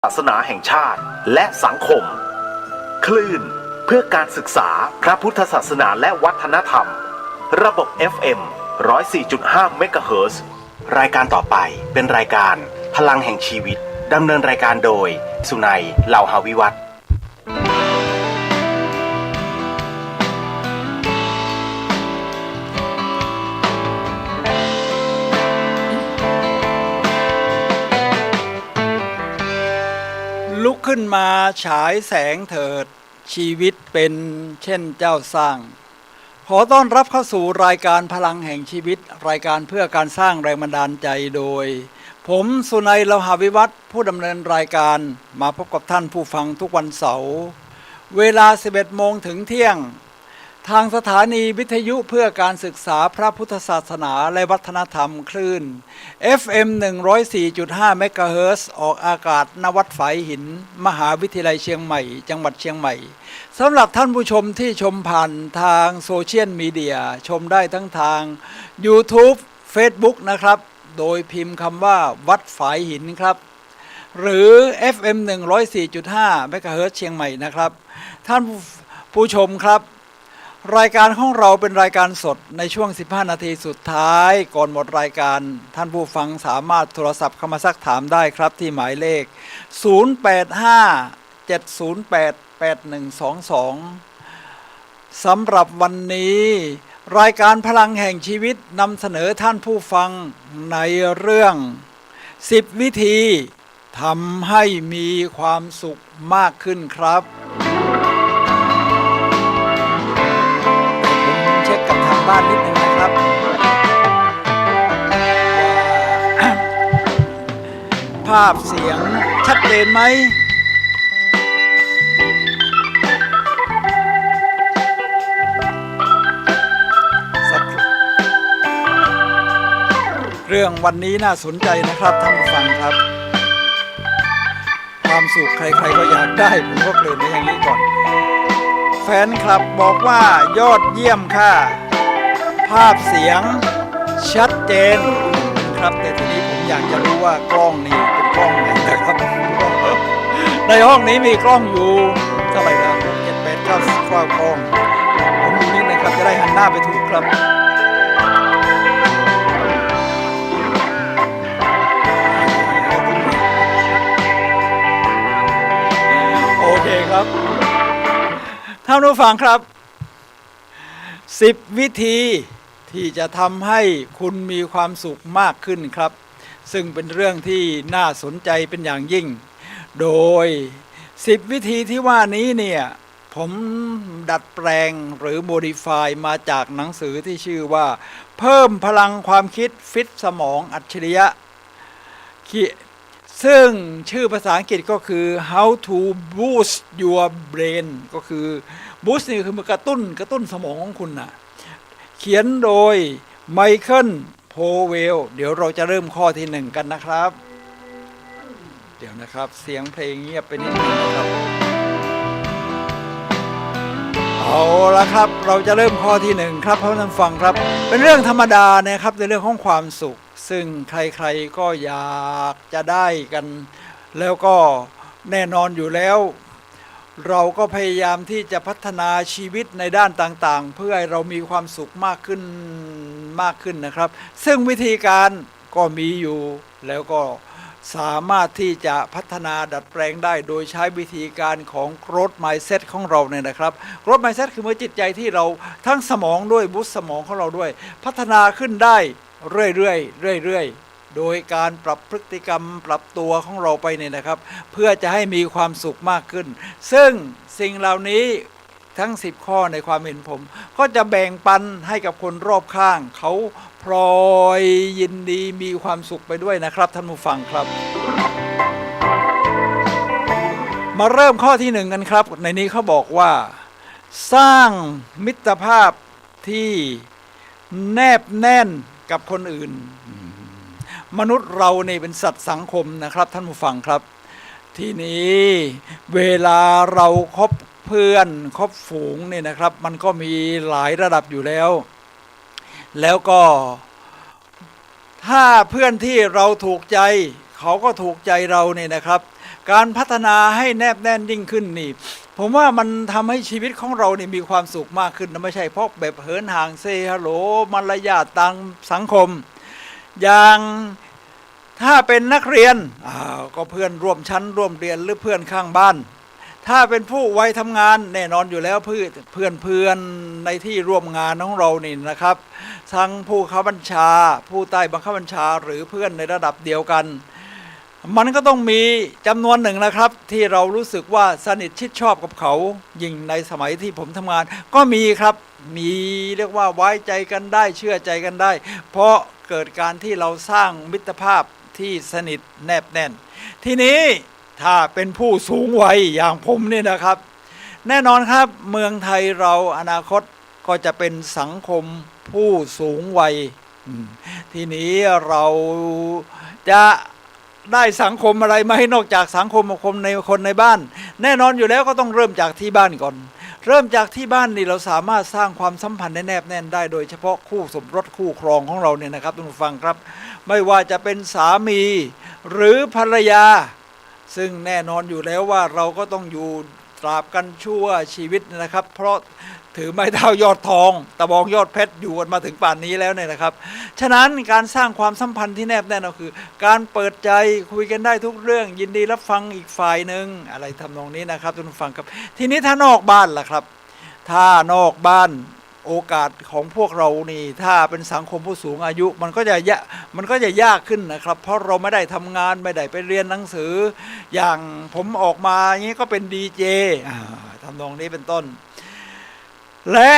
ศาสนาแห่งชาติและสังคมคลื่นเพื่อการศึกษาพระพุทธศาสนาและวัฒนธรรมระบบ FM 104.5 เมกะเฮิรตซ์ รายการต่อไปเป็นรายการพลังแห่งชีวิตดำเนินรายการโดยสุนัย เหล่าหาวิวัฒน์ลุกขึ้นมาฉายแสงเถิดชีวิตเป็นเช่นเจ้าสร้างขอต้อนรับเข้าสู่รายการพลังแห่งชีวิตรายการเพื่อการสร้างแรงบันดาลใจโดยผมสุนัย เหล่าหาวิวัฒน์ผู้ดำเนินรายการมาพบกับท่านผู้ฟังทุกวันเสาร์เวลา 11 โมงถึงเที่ยงทางสถานีวิทยุเพื่อการศึกษาพระพุทธศาสนาและวัฒนธรรมคลื่น FM 104.5 เมกะเฮิรตซ์ออกอากาศณวัดฝายหินมหาวิทยาลัยเชียงใหม่จังหวัดเชียงใหม่สำหรับท่านผู้ชมที่ชมผ่านทางโซเชียลมีเดียชมได้ทั้งทาง YouTube Facebook นะครับโดยพิมพ์คำว่าวัดฝายหินครับหรือ FM 104.5 เมกะเฮิรตซ์เชียงใหม่นะครับท่านผู้ชมครับรายการของเราเป็นรายการสดในช่วง15นาทีสุดท้ายก่อนหมดรายการท่านผู้ฟังสามารถโทรศัพท์เข้ามาซักถามได้ครับที่หมายเลข0857088122สำหรับวันนี้รายการพลังแห่งชีวิตนำเสนอท่านผู้ฟังในเรื่อง10วิธีทำให้มีความสุขมากขึ้นครับบ้านนิดหนึ่งนะครับภาพเสียงชัดเจนไหมเรื่องวันนี้น่าสนใจนะครับท่านผู้ฟังครับความสุขใครๆก็อยากได้ผมก็เกริ่นไว้อย่างนี้ก่อนแฟนคลับบอกว่ายอดเยี่ยมค่ะภาพเสียงชัดเจนครับแต่ทีนี้ผมอยากจะรู้ว่ากล้องนี้เป็นกล้องไหนนะครับในห้องนี้มีกล้องอยู่เท่าไหร่นะ7 8 9 10กล้องผมดูนิดนะครับจะได้หันหน้าไปถูกครับโอเคครับท่านผู้ฟังครับ10 วิธีที่จะทำให้คุณมีความสุขมากขึ้นครับซึ่งเป็นเรื่องที่น่าสนใจเป็นอย่างยิ่งโดย10 วิธีที่ว่านี้เนี่ยผมดัดแปลงหรือ modify มาจากหนังสือที่ชื่อว่าเพิ่มพลังความคิดฟิตสมองอัจฉริยะซึ่งชื่อภาษาอังกฤษก็คือ how to boost your brain ก็คือ boost นี่คือมันกระตุ้นสมองของคุณนะเขียนโดยไมเคิลโพเวลเดี๋ยวเราจะเริ่มข้อที่1กันนะครับเดี๋ยวนะครับเสียงเพลงเงียบไปนิดนึงนะครับเอาละครับเราจะเริ่มข้อที่1ครับท่านฟังครับเป็นเรื่องธรรมดานะครับในเรื่องของความสุขซึ่งใครๆก็อยากจะได้กันแล้วก็แน่นอนอยู่แล้วเราก็พยายามที่จะพัฒนาชีวิตในด้านต่างๆเพื่อให้เรามีความสุขมากขึ้นนะครับซึ่งวิธีการก็มีอยู่แล้วก็สามารถที่จะพัฒนาดัดแปลงได้โดยใช้วิธีการของ growth mindset ของเราเนี่ยนะครับ growth mindset คือเมื่อจิตใจที่เราทั้งสมองด้วยบูสต์สมองของเราด้วยพัฒนาขึ้นได้เรื่อยๆโดยการปรับพฤติกรรมปรับตัวของเราไปเนี่ยนะครับเพื่อจะให้มีความสุขมากขึ้นซึ่งสิ่งเหล่านี้ทั้ง10ข้อในความเห็นผมก็จะแบ่งปันให้กับคนรอบข้างเขาพลอยยินดีมีความสุขไปด้วยนะครับท่านผู้ฟังครับมาเริ่มข้อที่1กันครับในนี้เขาบอกว่าสร้างมิตรภาพที่แนบแน่นกับคนอื่นมนุษย์เราเนี่ยเป็นสัตว์สังคมนะครับท่านผู้ฟังครับทีนี้เวลาเราคบเพื่อนคบฝูงเนี่ยนะครับมันก็มีหลายระดับอยู่แล้วก็ถ้าเพื่อนที่เราถูกใจเขาก็ถูกใจเราเนี่ยนะครับ การพัฒนาให้แนบแน่นยิ่งขึ้นนี่ผมว่ามันทำให้ชีวิตของเราเนี่ยมีความสุขมากขึ้นนะไม่ใช่เพราะแบบเหินห่างเซฮัลโหลมารยาทต่างสังคมอย่างถ้าเป็นนักเรียนก็เพื่อนร่วมชั้นร่วมเรียนหรือเพื่อนข้างบ้านถ้าเป็นผู้วัยทำงานแน่นอนอยู่แล้วเพื่อนในที่ร่วมงานของเรานี่นะครับทั้งผู้บังคับบัญชาผู้ใต้บังคับบัญชาหรือเพื่อนในระดับเดียวกันมันก็ต้องมีจำนวนหนึ่งนะครับที่เรารู้สึกว่าสนิทชิดชอบกับเขายิ่งในสมัยที่ผมทำงานก็มีครับมีเรียกว่าไว้ใจกันได้เชื่อใจกันได้เพราะเกิดการที่เราสร้างมิตรภาพที่สนิทแนบแน่นทีนี้ถ้าเป็นผู้สูงวัยอย่างผมเนี่ยนะครับแน่นอนครับเมืองไทยเราอนาคตก็จะเป็นสังคมผู้สูงวัยทีนี้เราจะได้สังคมอะไรไหมนอกจากสังคมในคนในบ้านแน่นอนอยู่แล้วก็ต้องเริ่มจากที่บ้านก่อนเริ่มจากที่บ้านนี่เราสามารถสร้างความสัมพันธ์แนบแน่นได้โดยเฉพาะคู่สมรสคู่ครองของเราเนี่ยนะครับทุกผู้ฟังครับไม่ว่าจะเป็นสามีหรือภรรยาซึ่งแน่นอนอยู่แล้วว่าเราก็ต้องอยู่ตราบกันชั่วชีวิตนะครับเพราะถือไม้เท้ายอดทองตะบองยอดเพชรอยู่กันมาถึงป่านนี้แล้วเนี่ยนะครับฉะนั้นการสร้างความสัมพันธ์ที่แนบแน่นก็คือการเปิดใจคุยกันได้ทุกเรื่องยินดีรับฟังอีกฝ่ายหนึ่งอะไรทำนองนี้นะครับทุกฟังครับทีนี้ถ้านอกบ้านล่ะครับถ้านอกบ้านโอกาสของพวกเรานี่ถ้าเป็นสังคมผู้สูงอายุมันก็จะยากขึ้นนะครับเพราะเราไม่ได้ทำงานไม่ได้ไปเรียนหนังสืออย่างผมออกมาอย่างนี้ก็เป็นดีเจทำนองนี้เป็นต้นและ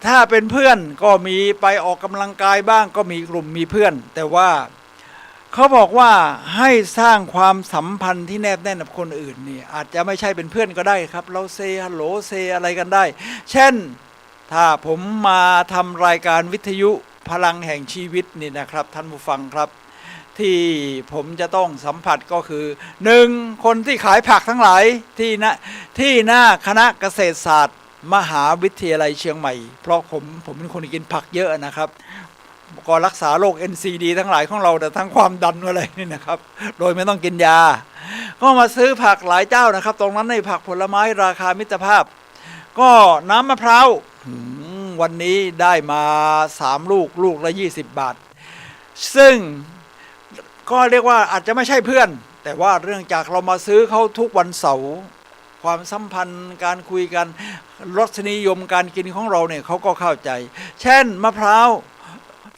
ถ้าเป็นเพื่อนก็มีไปออกกำลังกายบ้างก็มีกลุ่มมีเพื่อนแต่ว่าเขาบอกว่าให้สร้างความสัมพันธ์ที่แนบแน่นกับคนอื่นนี่อาจจะไม่ใช่เป็นเพื่อนก็ได้ครับเราเซฮัลโหลเซอะไรกันได้เช่นถ้าผมมาทำรายการวิทยุพลังแห่งชีวิตนี่นะครับท่านผู้ฟังครับที่ผมจะต้องสัมผัสก็คือ1คนที่ขายผักทั้งหลายที่หน้าคณะเกษตรศาสตร์มหาวิทยาลัยเชียงใหม่เพราะผมเป็นคนที่กินผักเยอะนะครับก็รักษาโรค NCD ทั้งหลายของเราแต่ทั้งความดันอะไรนี่นะครับโดยไม่ต้องกินยาก็มาซื้อผักหลายเจ้านะครับตรงนั้นในผักผลไม้ราคามิตรภาพก็น้ำมะพร้าววันนี้ได้มา3ลูกละ20 บาทซึ่งก็เรียกว่าอาจจะไม่ใช่เพื่อนแต่ว่าเรื่องจากเรามาซื้อเขาทุกวันเสาร์ความสัมพันธ์การคุยกันรสนิยมการกินของเราเนี่ยเขาก็เข้าใจเช่นมะพร้าว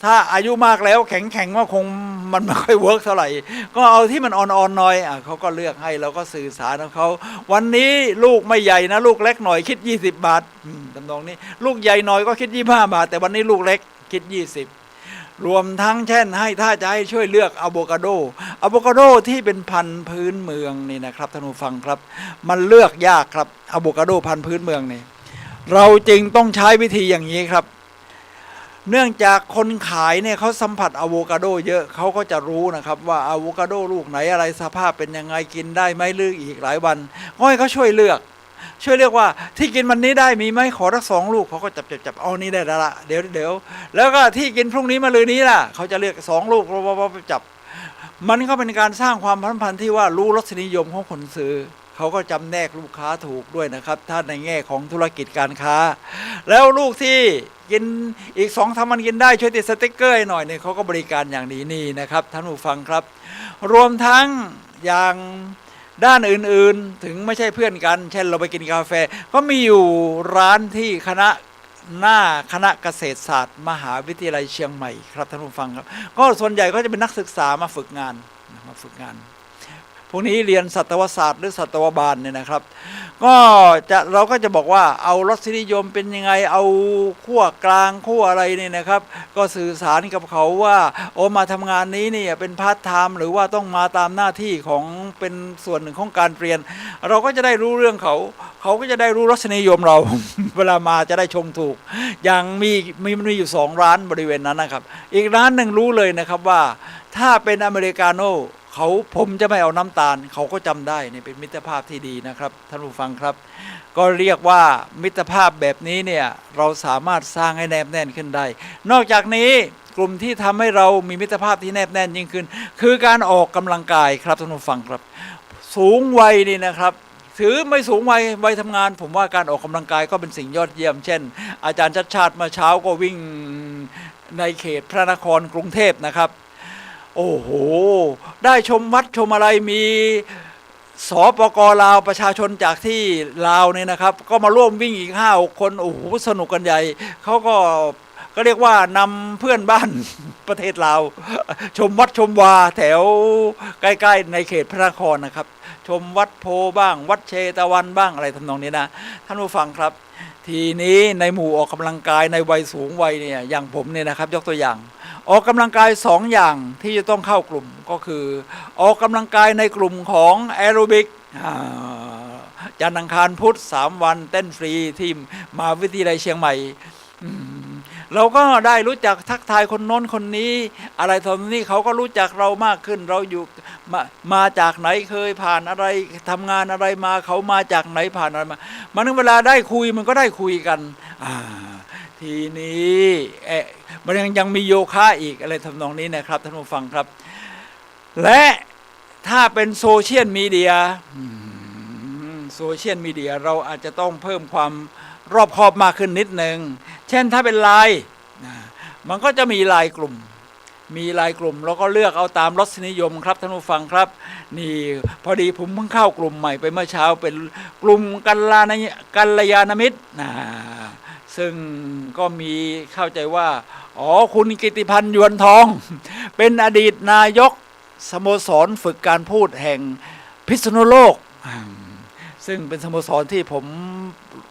ถ้าอายุมากแล้วแข็งว่าคงมันไม่ค่อยเวิร์กเท่าไหร่ก็เอาที่มันอ่อนๆหน่อยเขาก็เลือกให้เราก็สื่อสารกับเขาวันนี้ลูกไม่ใหญ่นะลูกเล็กหน่อยคิด20 บาทตำนองนี้ลูกใหญ่หน่อยก็คิด25 บาทแต่วันนี้ลูกเล็กคิด20รวมทั้งเช่นถ้าจะให้ช่วยเลือกอะโวคาโดที่เป็นพันธุ์พื้นเมืองนี่นะครับท่านผู้ฟังครับมันเลือกยากครับอะโวคาโดพันธุ์พื้นเมืองนี่เราจึงต้องใช้วิธีอย่างนี้ครับเนื่องจากคนขายเนี่ยเขาสัมผัสอะโวคาโดเยอะเขาก็จะรู้นะครับว่าอะโวคาโดลูกไหนอะไรสภาพเป็นยังไงกินได้ไหมหรืออีกหลายวันก็ให้เขาช่วยเลือกว่าที่กินวันนี้ได้มีไหมขอสัก2 ลูกเขาก็จับเอานี้ได้แล้วละเดี๋ยวแล้วก็ที่กินพรุ่งนี้มะรืนนี้ล่ะเขาจะเลือก2 ลูกไปจับมันก็เป็นการสร้างความสัมพันธ์ที่ว่ารู้รสนิยมของคนซื้อเขาก็จำแนกลูกค้าถูกด้วยนะครับถ้าในแง่ของธุรกิจการค้าแล้วลูกที่กินอีก2 วันกินได้ช่วยติดสติ๊กเกอร์หน่อยเนี่ยเขาก็บริการอย่างดีนี่นะครับท่านผู้ฟังครับรวมทั้งอย่างด้านอื่นๆถึงไม่ใช่เพื่อนกันเช่นเราไปกินกาแฟก็มีอยู่ร้านที่หน้าคณะเกษตรศาสตร์มหาวิทยาลัยเชียงใหม่ครับท่านผู้ฟังครับก็ส่วนใหญ่ก็จะเป็นนักศึกษามาฝึกงานพวกนี้เรียนสัตวศาสตร์หรือสัตวบาลเนี่ยนะครับก็เราก็จะบอกว่าเอารสนิยมเป็นยังไงเอาขั้วกลางขั้วอะไรนี่นะครับก็สื่อสารกับเขาว่ามาทำงานนี้นี่เป็นพาร์ทไทม์หรือว่าต้องมาตามหน้าที่ของเป็นส่วนหนึ่งของการเรียนเราก็จะได้รู้เรื่องเขาก็จะได้รู้รสนิยมเรา เวลามาจะได้ชมถูกอย่างมันมีอยู่2 ร้านบริเวณนั้นนะครับอีกร้านหนึ่งรู้เลยนะครับว่าถ้าเป็นอเมริกาโน่ผมจะไม่เอาน้ำตาลเขาก็จำได้นี่เป็นมิตรภาพที่ดีนะครับท่านผู้ฟังครับก็เรียกว่ามิตรภาพแบบนี้เนี่ยเราสามารถสร้างให้แนบแน่นขึ้นได้นอกจากนี้กลุ่มที่ทำให้เรามีมิตรภาพที่แนบแน่นยิ่งขึ้นคือการออกกำลังกายครับท่านผู้ฟังครับ สูงวัยนี่นะครับถือไม่สูงวัยทำงานผมว่าการออกกำลังกายก็เป็นสิ่งยอดเยี่ยมเช่นอาจารย์ชัดชาติมาเช้าก็วิ่งในเขตพระนครกรุงเทพนะครับโอ้โหได้ชมวัดชมอะไรมีสปก.ลาวประชาชนจากที่ลาวเนี่ยนะครับก็มาร่วมวิ่งอีก5-6 คนโอ้โหสนุกกันใหญ่เขาก็เรียกว่านำเพื่อนบ้าน ประเทศลาวชมวัดชมวาแถวใกล้ๆในเขตพระนครนะครับชมวัดโพบ้างวัดเชตวันบ้างอะไรทำนองนี้นะท่านผู้ฟังครับทีนี้ในหมู่ออกกำลังกายในวัยสูงวัยเนี่ยอย่างผมเนี่ยนะครับยกตัวอย่างออกกำลังกาย2 อย่างที่จะต้องเข้ากลุ่มก็คือออกกำลังกายในกลุ่มของแอโรบิกจันทร์อังคารพุธ3 วันเต้นฟรีที่มหาวิทยาลัยเชียงใหม่เราก็ได้รู้จักทักทายคนโน้นคนนี้อะไรทำนี้เขาก็รู้จักเรามากขึ้นเราอยู่มาจากไหนเคยผ่านอะไรทำงานอะไรมาเขามาจากไหนผ่านอะไรมามันเวลาได้คุยมันก็ได้คุยกันทีนี้มันยังมีโยคะอีกอะไรทำนองนี้นะครับท่านผู้ฟังครับและถ้าเป็นโซเชียลมีเดียเราอาจจะต้องเพิ่มความรอบคอบมากขึ้นนิดนึงเช่นถ้าเป็นไลน์มันก็จะมีไลน์กลุ่มแล้วก็เลือกเอาตามรสนิยมครับท่านผู้ฟังครับนี่พอดีผมเพิ่งเข้ากลุ่มใหม่ไปเมื่อเช้าเป็นกลุ่มกัลยาณมิตรซึ่งก็มีเข้าใจว่าคุณกิติพันธ์ยวนทองเป็นอดีตนายกสโมสรฝึกการพูดแห่งพิษณุโลกซึ่งเป็นสโมสรที่ผม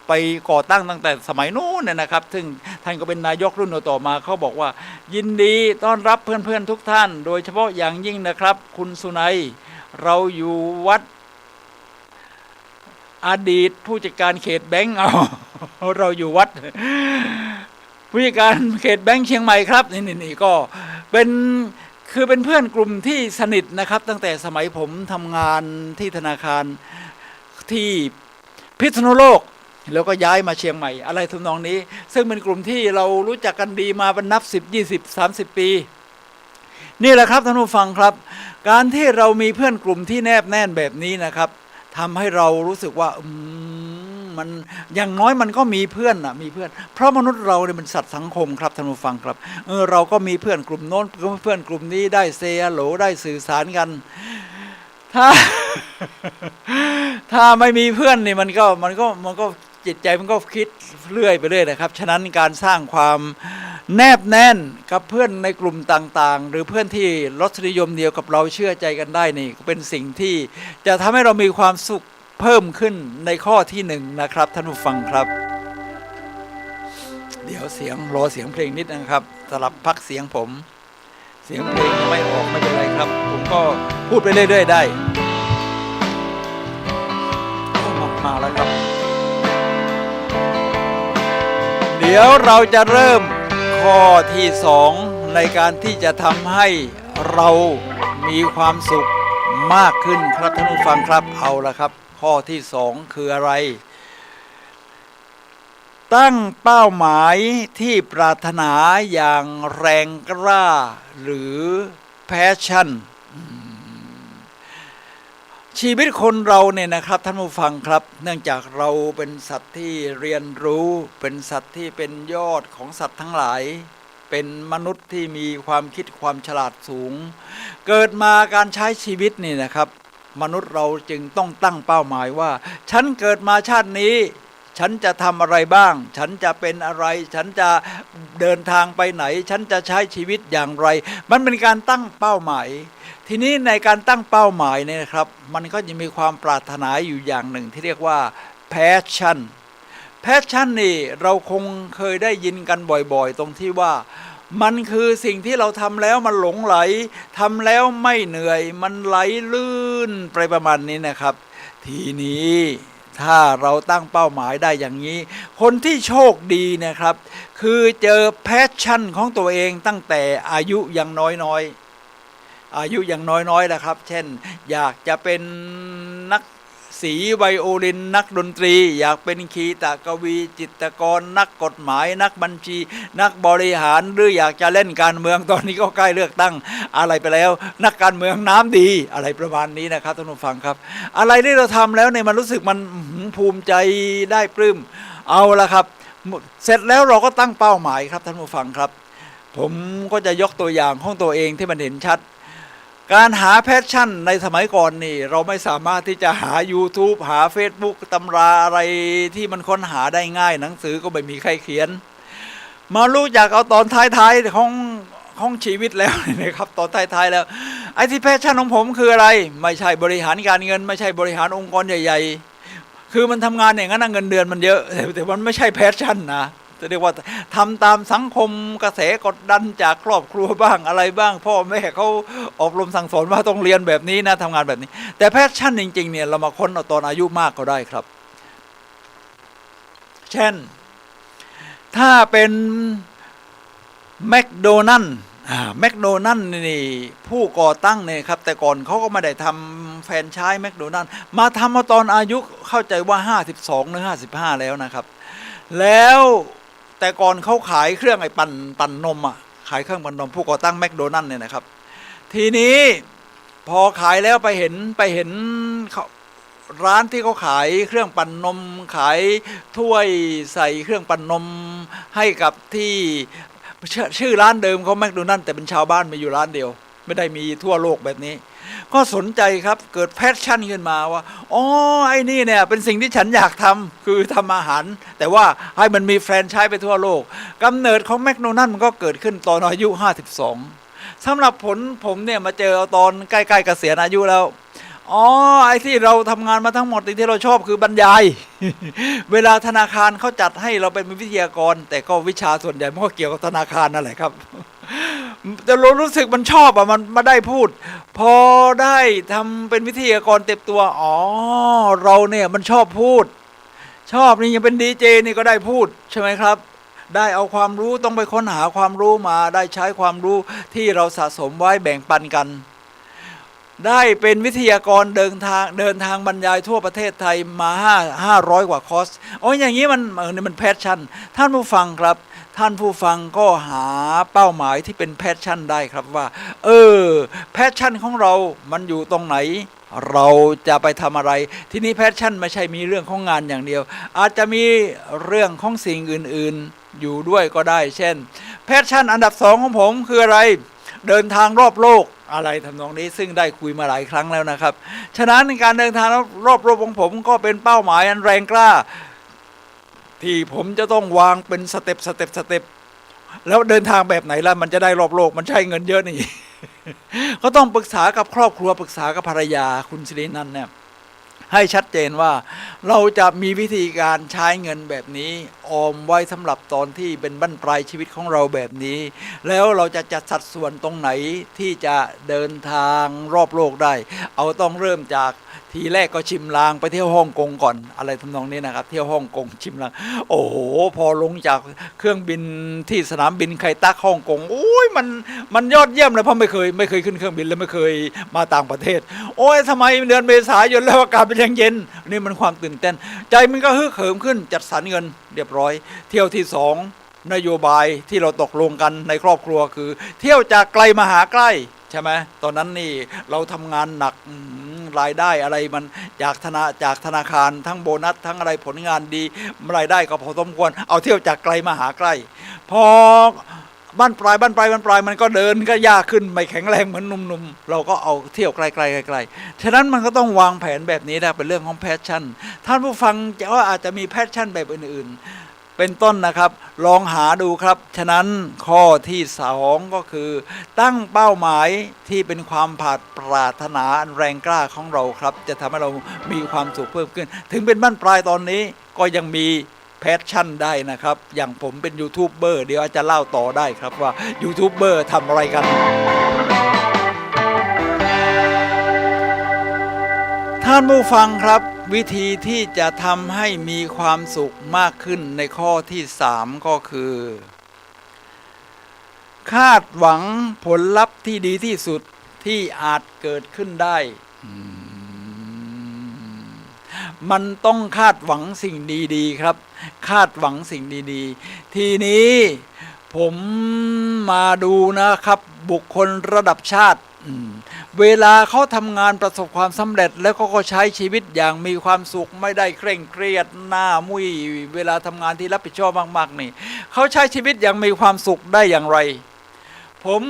ไปก่อตั้งแต่สมัยนู้นนะครับซึ่งท่านก็เป็นนายกรุ่นต่อมาเขาบอกว่ายินดีต้อนรับเพื่อนๆทุกท่านโดยเฉพาะอย่างยิ่งนะครับคุณสุนัยเราอยู่วัดอดีตผู้จัดการเขตแบงค์เราอยู่วัดผู้จัดการเขตแบงค์เชียงใหม่ครับนี่ก็เป็นเพื่อนกลุ่มที่สนิทนะครับตั้งแต่สมัยผมทำงานที่ธนาคารที่พิษณุโลกแล้วก็ย้ายมาเชียงใหม่อะไรทำนองนี้ซึ่งเป็นกลุ่มที่เรารู้จักกันดีมาเป็นนับ10 20 30 ปีนี่แหละครับท่านผู้ฟังครับการที่เรามีเพื่อนกลุ่มที่แนบแน่นแบบนี้นะครับทำให้เรารู้สึกว่ามันอย่างน้อยมันก็มีเพื่อนเพราะมนุษย์เราเนี่ยเป็นสัตว์สังคมครับท่านผู้ฟังครับเราก็มีเพื่อนกลุ่มโน้นเพื่อนกลุ่มนี้ได้เซฮัลโหลได้สื่อสารกันถ้าไม่มีเพื่อนนี่มันก็จิตใจมันก็คิดเรื่อยไปเรื่อยนะครับฉะนั้นการสร้างความแนบแน่นกับเพื่อนในกลุ่มต่างๆหรือเพื่อนที่รสนิยมเดียวกับเราเชื่อใจกันได้นี่ก็เป็นสิ่งที่จะทำให้เรามีความสุขเพิ่มขึ้นในข้อที่1นะครับท่านผู้ฟังครับเดี๋ยวรอเสียงเพลงนิดนะครับสลับพักเสียงผมเสียงเพลงยังไม่ออกไม่เป็นไรครับผมก็พูดไปเรื่อยๆได้มาแล้วครับเดี๋ยวเราจะเริ่มข้อที่2ในการที่จะทำให้เรามีความสุขมากขึ้นครับท่านผู้ฟังครับเอาละครับข้อที่2คืออะไรตั้งเป้าหมายที่ปรารถนาอย่างแรงกล้าหรือแพชชั่นชีวิตคนเราเนี่ยนะครับท่านผู้ฟังครับเนื่องจากเราเป็นสัตว์ที่เรียนรู้เป็นสัตว์ที่เป็นยอดของสัตว์ทั้งหลายเป็นมนุษย์ที่มีความคิดความฉลาดสูงเกิดมาการใช้ชีวิตนี่นะครับมนุษย์เราจึงต้องตั้งเป้าหมายว่าฉันเกิดมาชาตินี้ฉันจะทำอะไรบ้างฉันจะเป็นอะไรฉันจะเดินทางไปไหนฉันจะใช้ชีวิตอย่างไรมันเป็นการตั้งเป้าหมายทีนี้ในการตั้งเป้าหมายเนี่ยนะครับมันก็จะมีความปรารถนาอยู่อย่างหนึ่งที่เรียกว่า passion นี่เราคงเคยได้ยินกันบ่อยๆตรงที่ว่ามันคือสิ่งที่เราทำแล้วมันหลงไหลทำแล้วไม่เหนื่อยมันไหลลื่นไปประมาณนี้นะครับทีนี้ถ้าเราตั้งเป้าหมายได้อย่างนี้คนที่โชคดีนะครับคือเจอ passion ของตัวเองตั้งแต่อายุยังน้อยๆนะครับเช่นอยากจะเป็นนัก สีไวโอลินนักดนตรีอยากเป็นคีตกวีจิตรกรนักกฎหมายนักบัญชีนักบริหารหรืออยากจะเล่นการเมืองตอนนี้ก็ใกล้เลือกตั้งอะไรไปแล้วนักการเมืองน้ำดีอะไรประมาณนี้นะครับท่านผู้ฟังครับอะไรที่เราทำแล้วเนี่ยมันรู้สึกมันภูมิใจได้ปลื้มเอาละครับเสร็จแล้วเราก็ตั้งเป้าหมายครับท่านผู้ฟังครับผมก็จะยกตัวอย่างของตัวเองที่มันเห็นชัดการหาแพชชั่นในสมัยก่อนนี่เราไม่สามารถที่จะหา YouTube หา Facebook ตำราอะไรที่มันค้นหาได้ง่ายหนังสือก็ไม่มีใครเขียนมารู้จักเอาตอนท้ายๆของชีวิตแล้วนะครับตอนท้ายๆแล้วไอ้ที่แพชชั่นของผมคืออะไรไม่ใช่บริหารการเงินไม่ใช่บริหารองค์กรใหญ่ๆคือมันทำงานอย่างนั้นเงินเดือนมันเยอะแต่มันไม่ใช่แพชชั่นนะจะเรียกว่าทำตามสังคมกระแสกดดันจากครอบครัวบ้างอะไรบ้างพ่อแม่เขาอบรมสั่งสอนว่าต้องเรียนแบบนี้นะทำงานแบบนี้แต่แพชชั่นจริงๆเนี่ยเรามาค้นเอาตอนอายุมากก็ได้ครับเช่นถ้าเป็นแมคโดนัลด์แมคโดนัลด์นี่ผู้ก่อตั้งเนี่ยครับแต่ก่อนเขาก็ไม่ได้ทำแฟรนไชส์แมคโดนัลด์มาทำมาตอนอายุเข้าใจว่า52หรือ55แล้วนะครับแล้วแต่ก่อนเขาขายเครื่องไอ้ปั่นนมขายเครื่องปั่นนมผู้ก่อตั้งแมคโดนัลด์เนี่ยนะครับทีนี้พอขายแล้วไปเห็นร้านที่เขาขายเครื่องปั่นนมขายถ้วยใส่เครื่องปั่นนมให้กับที่ชื่อร้านเดิมเขาแมคโดนัลด์แต่เป็นชาวบ้านมีอยู่ร้านเดียวไม่ได้มีทั่วโลกแบบนี้ก็สนใจครับเกิดแพชชั่นขึ้นมาว่าอ๋อไอ้นี่เนี่ยเป็นสิ่งที่ฉันอยากทำคือทำอาหารแต่ว่าให้มันมีแฟรนไชส์ไปทั่วโลกกำเนิดของแมคโดนัลด์มันก็เกิดขึ้นตอนอายุ52สำหรับผมเนี่ยมาเจอตอนใกล้ๆเกษียณอายุแล้วอ๋อไอ้ที่เราทำงานมาทั้งหมดที่เราชอบคือบรรยาย เวลาธนาคารเขาจัดให้เราเป็นวิทยากรแต่ก็วิชาส่วนใหญ่มันก็เกี่ยวกับธนาคารนั่นแหละครับ แต่เรารู้สึกมันชอบมันมาได้พูดพอได้ทำเป็นวิทยากรเต็มตัวอ๋อเราเนี่ยมันชอบพูดชอบนี่ยังเป็นดีเจนี่ก็ได้พูดใช่ไหมครับได้เอาความรู้ต้องไปค้นหาความรู้มาได้ใช้ความรู้ที่เราสะสมไว้แบ่งปันกันได้เป็นวิทยากรเดินทางบรรยายทั่วประเทศไทยมา500กว่าคอร์สโอ้ยอย่างนี้มันแพชชั่นท่านผู้ฟังครับท่านผู้ฟังก็หาเป้าหมายที่เป็นแพชชั่นได้ครับว่าแพชชั่นของเรามันอยู่ตรงไหนเราจะไปทำอะไรทีนี้แพชชั่นไม่ใช่มีเรื่องของงานอย่างเดียวอาจจะมีเรื่องของสิ่งอื่นๆอยู่ด้วยก็ได้เช่นแพชชั่นอันดับ2ของผมคืออะไรเดินทางรอบโลกอะไรทำนองนี้ซึ่งได้คุยมาหลายครั้งแล้วนะครับฉะนั้นการเดินทางรอบโลกของผมก็เป็นเป้าหมายอันแรงกล้าที่ผมจะต้องวางเป็นสเต็ปแล้วเดินทางแบบไหนล่ะมันจะได้รอบโลกมันใช้เงินเยอะนี่ ก็ต้องปรึกษากับครอบครัวปรึกษากับภรรยาคุณสิรินันท์เนี่ยให้ชัดเจนว่าเราจะมีวิธีการใช้เงินแบบนี้ออมไว้สำหรับตอนที่เป็นบั้นปลายชีวิตของเราแบบนี้แล้วเราจะจัดสัดส่วนตรงไหนที่จะเดินทางรอบโลกได้เอาต้องเริ่มจากทีแรกก็ชิมลางไปเที่ยวฮ่องกงก่อนอะไรทำนองนี้นะครับเที่ยวฮ่องกงชิมลางโอ้โหพอลงจากเครื่องบินที่สนามบินไคตักฮ่องกงโอ้ยมันยอดเยี่ยมเลยเพราะไม่เคยขึ้นเครื่องบินและไม่เคยมาต่างประเทศโอ้ยทำไมเดือนเมษายนแล้วอากาศเป็นยังเย็นนี่มันความตื่นเต้นใจมันก็ฮึกเหิมขึ้นจัดสรรเงินเรียบร้อยเที่ยวที่2นโยบายที่เราตกลงกันในครอบครัวคือเที่ยวจากไกลมาหาใกล้ใช่ไหมตอนนั้นนี่เราทำงานหนักรายได้อะไรมันจากธนาคารทั้งโบนัสทั้งอะไรผลงานดีรายได้ก็พอสมควรเอาเที่ยวจากไกลมาหาใกล้พอบ้านปลายมันก็เดินก็ยากขึ้นไม่แข็งแรงเหมือนหนุ่มๆเราก็เอาเที่ยวไกลฉะนั้นมันก็ต้องวางแผนแบบนี้นะเป็นเรื่องของแพชชั่นท่านผู้ฟังก็อาจจะมีแพชชั่นแบบอื่นๆเป็นต้นนะครับลองหาดูครับฉะนั้นข้อที่2ก็คือตั้งเป้าหมายที่เป็นความปรารถนาแรงกล้าของเราครับจะทำให้เรามีความสุขเพิ่มขึ้นถึงเป็นบั้นปลายตอนนี้ก็ยังมีแพชชั่นได้นะครับอย่างผมเป็นยูทูบเบอร์เดี๋ยวอาจจะเล่าต่อได้ครับว่ายูทูบเบอร์ทำอะไรกันท่านผู้ฟังครับวิธีที่จะทำให้มีความสุขมากขึ้นในข้อที่3ก็คือคาดหวังผลลัพธ์ที่ดีที่สุดที่อาจเกิดขึ้นได้ มันต้องคาดหวังสิ่งดีๆครับคาดหวังสิ่งดีๆทีนี้ผมมาดูนะครับบุคคลระดับชาติเวลาเขาทำงานประสบความสำเร็จแล้วเขาก็ใช้ชีวิตอย่างมีความสุขไม่ได้เคร่งเครียดหน้ามุ้ยเวลาทำงานที่รับผิดชอบมากๆนี่เขาใช้ชีวิตอย่างมีความสุขได้อย่างไรผม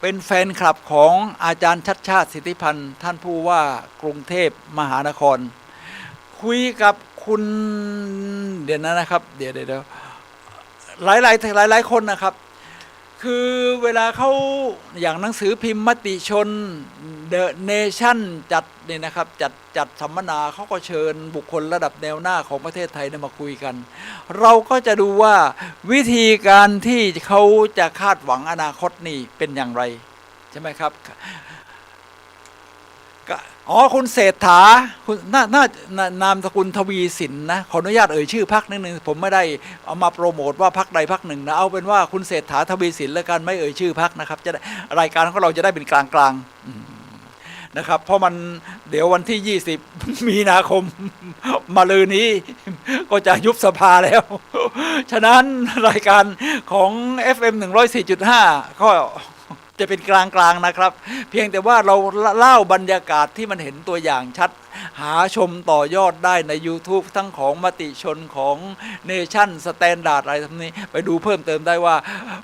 เป็นแฟนคลับของอาจารย์ชัชชาติสิทธิพันธ์ท่านผู้ว่ากรุงเทพมหานครคุยกับคุณเดี๋ยวนะครับเดี๋ยวหลายคนนะครับคือเวลาเขาอย่างหนังสือพิมพ์มติชน The Nation จัดเนี่ยนะครับจัดสัมมนาเขาก็เชิญบุคคลระดับแนวหน้าของประเทศไทยมาคุยกันเราก็จะดูว่าวิธีการที่เขาจะคาดหวังอนาคตนี่เป็นอย่างไรใช่ไหมครับคุณเศรษฐาคุณนามสกุลทวีสินนะขออนุญาตเอ่ยชื่อพรรคนิดนึงผมไม่ได้เอามาโปรโมทว่าพรรคใดพรรคหนึ่งนะเอาเป็นว่าคุณเศรษฐาทวีสินแล้วกันไม่เอ่ยชื่อพรรคนะครับจะรายการของเราจะได้เป็นกลางๆนะครับเพราะมันเดี๋ยววันที่20มีนาคมมะรืนนี้ก็จะยุบสภาแล้วฉะนั้นรายการของ FM 104.5ก็จะเป็นกลางๆนะครับเพียงแต่ว่าเราเล่าบรรยากาศที่มันเห็นตัวอย่างชัดหาชมต่อยอดได้ใน YouTube ทั้งของมติชนของเนชั่นสแตนดาร์ดอะไรทั้งนี้ไปดูเพิ่มเติมได้ว่า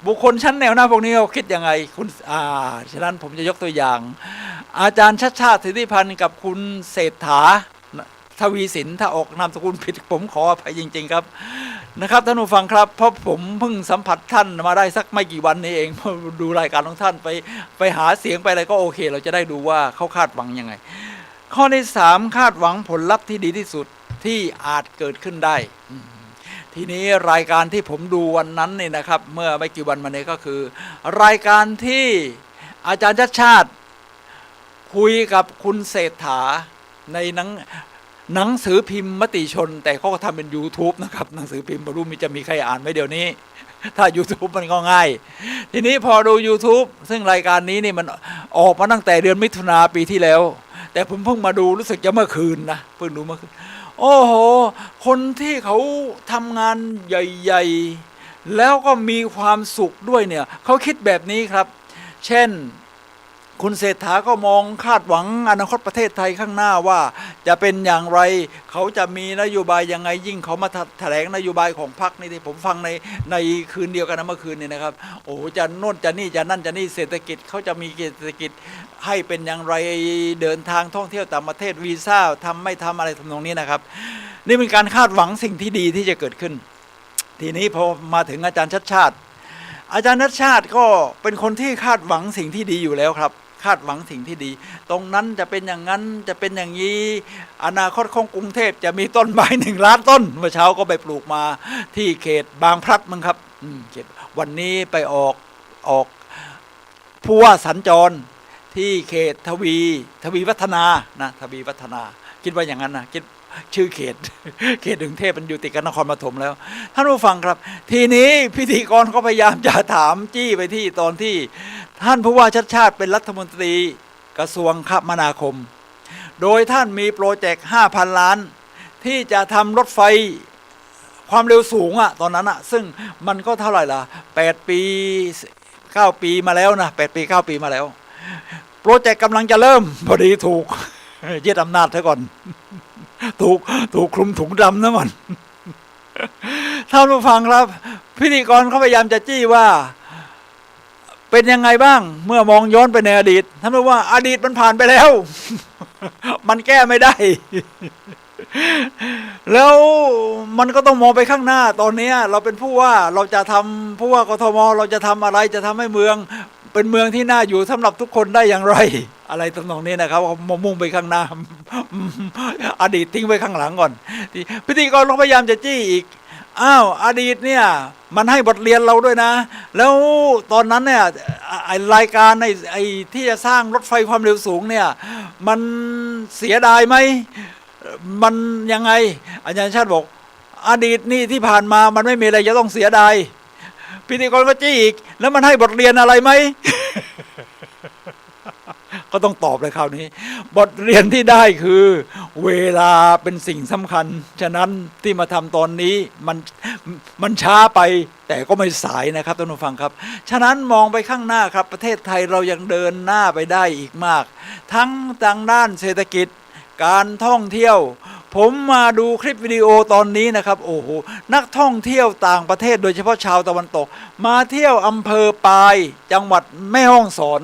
บุคคลชั้นแนวหน้าพวกนี้เขาคิดยังไงคุณฉะนั้นผมจะยกตัวอย่างอาจารย์ชัชชาติสิทธิพันธ์กับคุณเศรษฐาทวีสินถ้าออกนามสกุลผิดผมขออภัยจริงๆครับนะครับท่านผู้ฟังครับเพราะผมเพิ่งสัมผัสท่านมาได้สักไม่กี่วันนี้เองพอดูรายการของท่านไปหาเสียงไปอะไรก็โอเคเราจะได้ดูว่าเขาคาดหวังยังไงข้อที่3คาดหวังผลลัพธ์ที่ดีที่สุดที่อาจเกิดขึ้นได้ทีนี้รายการที่ผมดูวันนั้นนี่นะครับเมื่อไม่กี่วันมานี้ก็คือรายการที่อาจารย์ชัชชาติคุยกับคุณเศรษฐาในหนังสือพิมพ์มติชนแต่เขาก็ทำเป็น YouTube นะครับหนังสือพิมพ์ไม่รู้จะมีใครอ่านไหมเดี๋ยวนี้ถ้า YouTube มันก็ง่ายทีนี้พอดู YouTube ซึ่งรายการนี้นี่มันออกมาตั้งแต่เดือนมิถุนาปีที่แล้วแต่ผมเพิ่งมาดูรู้สึกจะเมื่อคืนนะเพิ่งดูเมื่อคืนโอ้โหคนที่เขาทำงานใหญ่ๆแล้วก็มีความสุขด้วยเนี่ยเขาคิดแบบนี้ครับเช่นคุณเศรษฐาก็มองคาดหวังอนาคตประเทศไทยข้างหน้าว่าจะเป็นอย่างไรเขาจะมีนโยบายยังไงยิ่งเขามาแถลงนโยบายของพรรคนี่ที่ผมฟังในคืนเดียวกันนะเมื่อคืนนี่นะครับโอ้จะโน่นจะนี่จะนั่นจะนี่เศรษฐกิจเขาจะมีเศรษฐกิจให้เป็นอย่างไรเดินทางท่องเที่ยวต่างประเทศวีซ่าทำไม่ทำอะไรทำนองนี้นะครับนี่เป็นการคาดหวังสิ่งที่ดีที่จะเกิดขึ้นทีนี้พอมาถึงอาจารย์ชัชชาติก็เป็นคนที่คาดหวังสิ่งที่ดีอยู่แล้วครับคาดหวังสิ่งที่ดีตรงนั้นจะเป็นอย่างนั้นจะเป็นอย่างนี้อนาคตของกรุงเทพจะมีต้นไม้1 ล้านต้นเมื่อเช้าก็ไปปลูกมาที่เขตบางพลัดมั้งครับวันนี้ไปออกผู้ว่าสัญจรที่เขตทวีวัฒนานะทวีวัฒนาคิดว่าอย่างนั้นนะคิดชื่อเขตกรุงเทพมันอยู่ติดกับนครปฐมแล้วท่านผู้ฟังครับทีนี้พิธีกรก็พยายามจะถามจี้ไปที่ตอนที่ท่านผู้ว่าชัชชาติเป็นรัฐมนตรีกระทรวงคมนาคมโดยท่านมีโปรเจกต์ 5,000 ล้านที่จะทำรถไฟความเร็วสูงตอนนั้นซึ่งมันก็เท่าไหร่ล่ะ8 ปี 9 ปีมาแล้วนะ8 ปี 9 ปีมาแล้วโปรเจกต์กำลังจะเริ่มพอดีถูกยึดอำนาจซะก่อนถูกคลุมถุงดำนะมันท่านผู้ฟังครับพิธีกรเขาพยายามจะจี้ว่าเป็นยังไงบ้างเมื่อมองย้อนไปในอดีตท่านบอกว่าอดีตมันผ่านไปแล้วมันแก้ไม่ได้แล้วมันก็ต้องมองไปข้างหน้าตอนนี้เราเป็นผู้ว่าเราจะทำผู้ว่ากทมเราจะทำอะไรจะทำให้เมืองเป็นเมืองที่น่าอยู่สำหรับทุกคนได้อย่างไรอะไรตรงนี้นะครับมุ่งไปข้างหน้าอดีตทิ้งไว้ข้างหลังก่อนพิธีกรเราพยายามจะจี้อีกอดีตเนี่ยมันให้บทเรียนเราด้วยนะแล้วตอนนั้นเนี่ยรายการไอ้ที่จะสร้างรถไฟความเร็วสูงเนี่ยมันเสียดายไหมมันยังไงอาจารย์ชาติบอกอดีตนี่ที่ผ่านมามันไม่มีอะไรจะต้องเสียดายพิธีกรก็จี้อีกแล้วมันให้บทเรียนอะไรไหม ก็ต้องตอบเลยคราวนี้บทเรียนที่ได้คือเวลาเป็นสิ่งสำคัญฉะนั้นที่มาทำตอนนี้มันช้าไปแต่ก็ไม่สายนะครับท่านผู้ฟังครับฉะนั้นมองไปข้างหน้าครับประเทศไทยเรายังเดินหน้าไปได้อีกมากทั้งทางด้านเศรษฐกิจการท่องเที่ยวผมมาดูคลิปวิดีโอตอนนี้นะครับโอ้โหนักท่องเที่ยวต่างประเทศโดยเฉพาะชาวตะวันตกมาเที่ยวอำเภอปายจังหวัดแม่ฮ่องสอน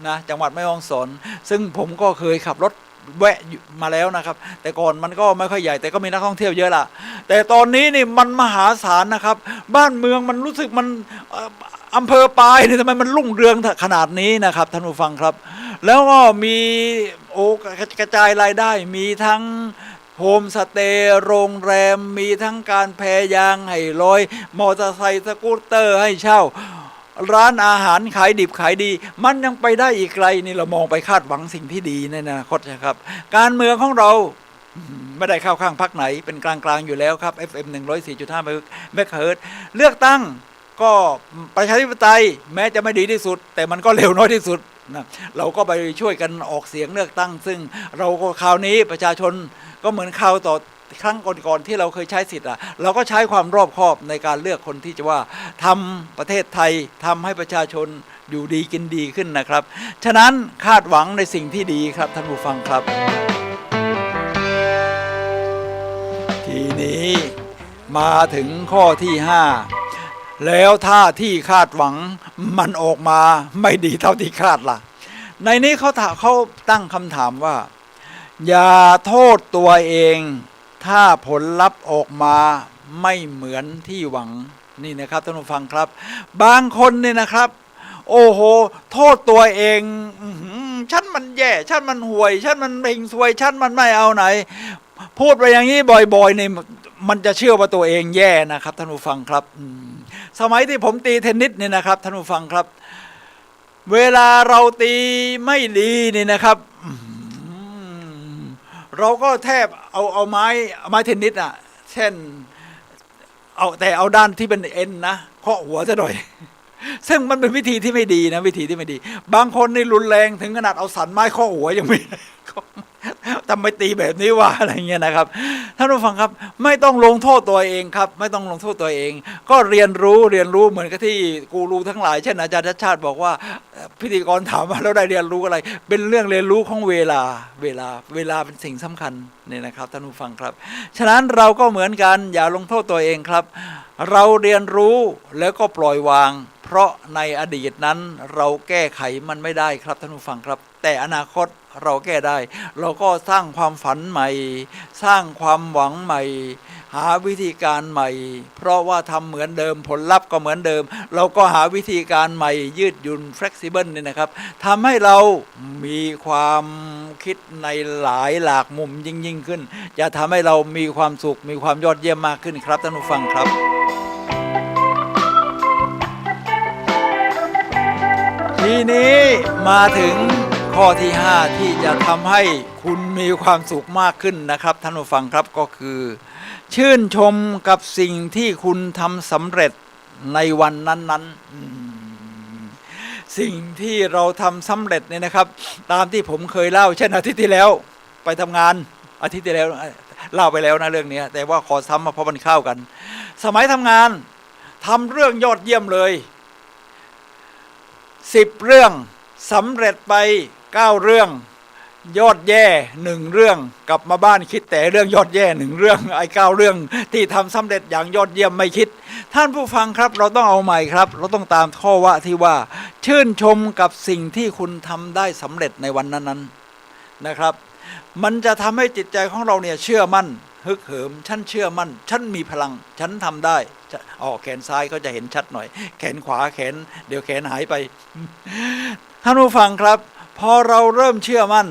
นะจังหวัดแม่ฮ่องสอนซึ่งผมก็เคยขับรถแวะมาแล้วนะครับแต่ก่อนมันก็ไม่ค่อยใหญ่แต่ก็มีนักท่องเที่ยวเยอะละแต่ตอนนี้นี่มันมหาศาลนะครับบ้านเมืองมันรู้สึกมันอำเภอปายนี่ทำไมมันรุ่งเรืองขนาดนี้นะครับท่านผู้ฟังครับแล้วก็มีกระจายรายได้มีทั้งโฮมสเตย์โรงแรมมีทั้งการแพยางให้ลอยมอเตอร์ไซค์สกูตเตอร์ให้เช่าร้านอาหารขายดิบขายดีมันยังไปได้อีกไกลนี่เรามองไปคาดหวังสิ่งที่ดีในอนาคตนะครับการเมืองของเราไม่ได้เข้าข้างพรรคไหนเป็นกลางๆอยู่แล้วครับ FM 104.5 เมกะเฮิรตซ์เลือกตั้งก็ประชาธิปไตยแม้จะไม่ดีที่สุดแต่มันก็เร็วน้อยที่สุดนะเราก็ไปช่วยกันออกเสียงเลือกตั้งซึ่งเราก็คราวนี้ประชาชนก็เหมือนคราวต่อครั้งก่อนๆที่เราเคยใช้สิทธิ์เราก็ใช้ความรอบคอบในการเลือกคนที่จะว่าทำประเทศไทยทำให้ประชาชนอยู่ดีกินดีขึ้นนะครับฉะนั้นคาดหวังในสิ่งที่ดีครับท่านผู้ฟังครับทีนี้มาถึงข้อที่5แล้วถ้าที่คาดหวังมันออกมาไม่ดีเท่าที่คาดล่ะในนี้เขาตั้งคำถามว่าอย่าโทษตัวเองถ้าผลลัพธ์ออกมาไม่เหมือนที่หวังนี่นะครับท่านผู้ฟังครับบางคนเนี่ยนะครับโอ้โหโทษตัวเองฉันมันแย่ฉันมันห่วยฉันมันเบ่งซวยฉันมันไม่เอาไหนพูดไปอย่างนี้บ่อยๆเนี่ยมันจะเชื่อว่าตัวเองแย่นะครับท่านผู้ฟังครับสมัยที่ผมตีเทนนิสเนี่ยนะครับท่านผู้ฟังครับเวลาเราตีไม่ดีนี่นะครับเราก็แทบเอาไม้เทนนิสอ่ะเช่นเอาด้านที่เป็นเอ็นนะเคาะหัวซะหน่อยซึ่งมันเป็นวิธีที่ไม่ดีนะวิธีที่ไม่ดีบางคนนี่รุนแรงถึงขนาดเอาสันไม้เคาะหัวยังไม่ทำไมตีแบบนี้วะอะไรเงี้ยนะครับท่านผู้ฟังครับไม่ต้องลงโทษตัวเองครับไม่ต้องลงโทษตัวเองก็เรียนรู้เหมือนกับที่กูรูทั้งหลายเช่นอาจารย์ชัชชาติบอกว่าพิธีกรถามว่าเราได้เรียนรู้อะไรเป็นเรื่องเรียนรู้ของเวลาเป็นสิ่งสำคัญนี่นะครับท่านผู้ฟังครับฉะนั้นเราก็เหมือนกันอย่าลงโทษตัวเองครับเราเรียนรู้แล้วก็ปล่อยวางเพราะในอดีตนั้นเราแก้ไขมันไม่ได้ครับท่านผู้ฟังครับแต่อนาคตเราแก้ได้เราก็สร้างความฝันใหม่สร้างความหวังใหม่หาวิธีการใหม่เพราะว่าทำเหมือนเดิมผลลัพธ์ก็เหมือนเดิมเราก็หาวิธีการใหม่ยืดหยุ่น flexible นี่นะครับทำให้เรามีความคิดในหลากมุมยิ่งขึ้นจะทำให้เรามีความสุขมีความยอดเยี่ยมมากขึ้นครับท่านผู้ฟังครับทีนี้มาถึงข้อที่5ที่จะทำให้คุณมีความสุขมากขึ้นนะครับท่านผู้ฟังครับก็คือชื่นชมกับสิ่งที่คุณทำสำเร็จในวันนั้นๆสิ่งที่เราทำสำเร็จเนี่ยนะครับตามที่ผมเคยเล่าเช่นอาทิตย์ที่แล้วไปทำงานอาทิตย์ที่แล้วเล่าไปแล้วนะเรื่องนี้แต่ว่าขอซ้ำมาเพราะมันเข้ากันสมัยทำงานทำเรื่องยอดเยี่ยมเลย10 เรื่องสำเร็จไป9 เรื่องยอดแย่1 เรื่องกลับมาบ้านคิดแต่เรื่องยอดแย่1 เรื่องไอ้9 เรื่องที่ทำสำเร็จอย่างยอดเยี่ยมไม่คิดท่านผู้ฟังครับเราต้องเอาใหม่ครับเราต้องตามข้อว่าที่ว่าชื่นชมกับสิ่งที่คุณทำได้สำเร็จในวันนั้นๆนะครับมันจะทำให้จิตใจของเราเนี่ยเชื่อมั่นฮึกเหิมฉันเชื่อมั่นฉันมีพลังฉันทำได้แขนซ้ายก็จะเห็นชัดหน่อยแขนขวาเดี๋ยวแขนหายไปท่านผู้ฟังครับพอเราเริ่มเชื่อมั่น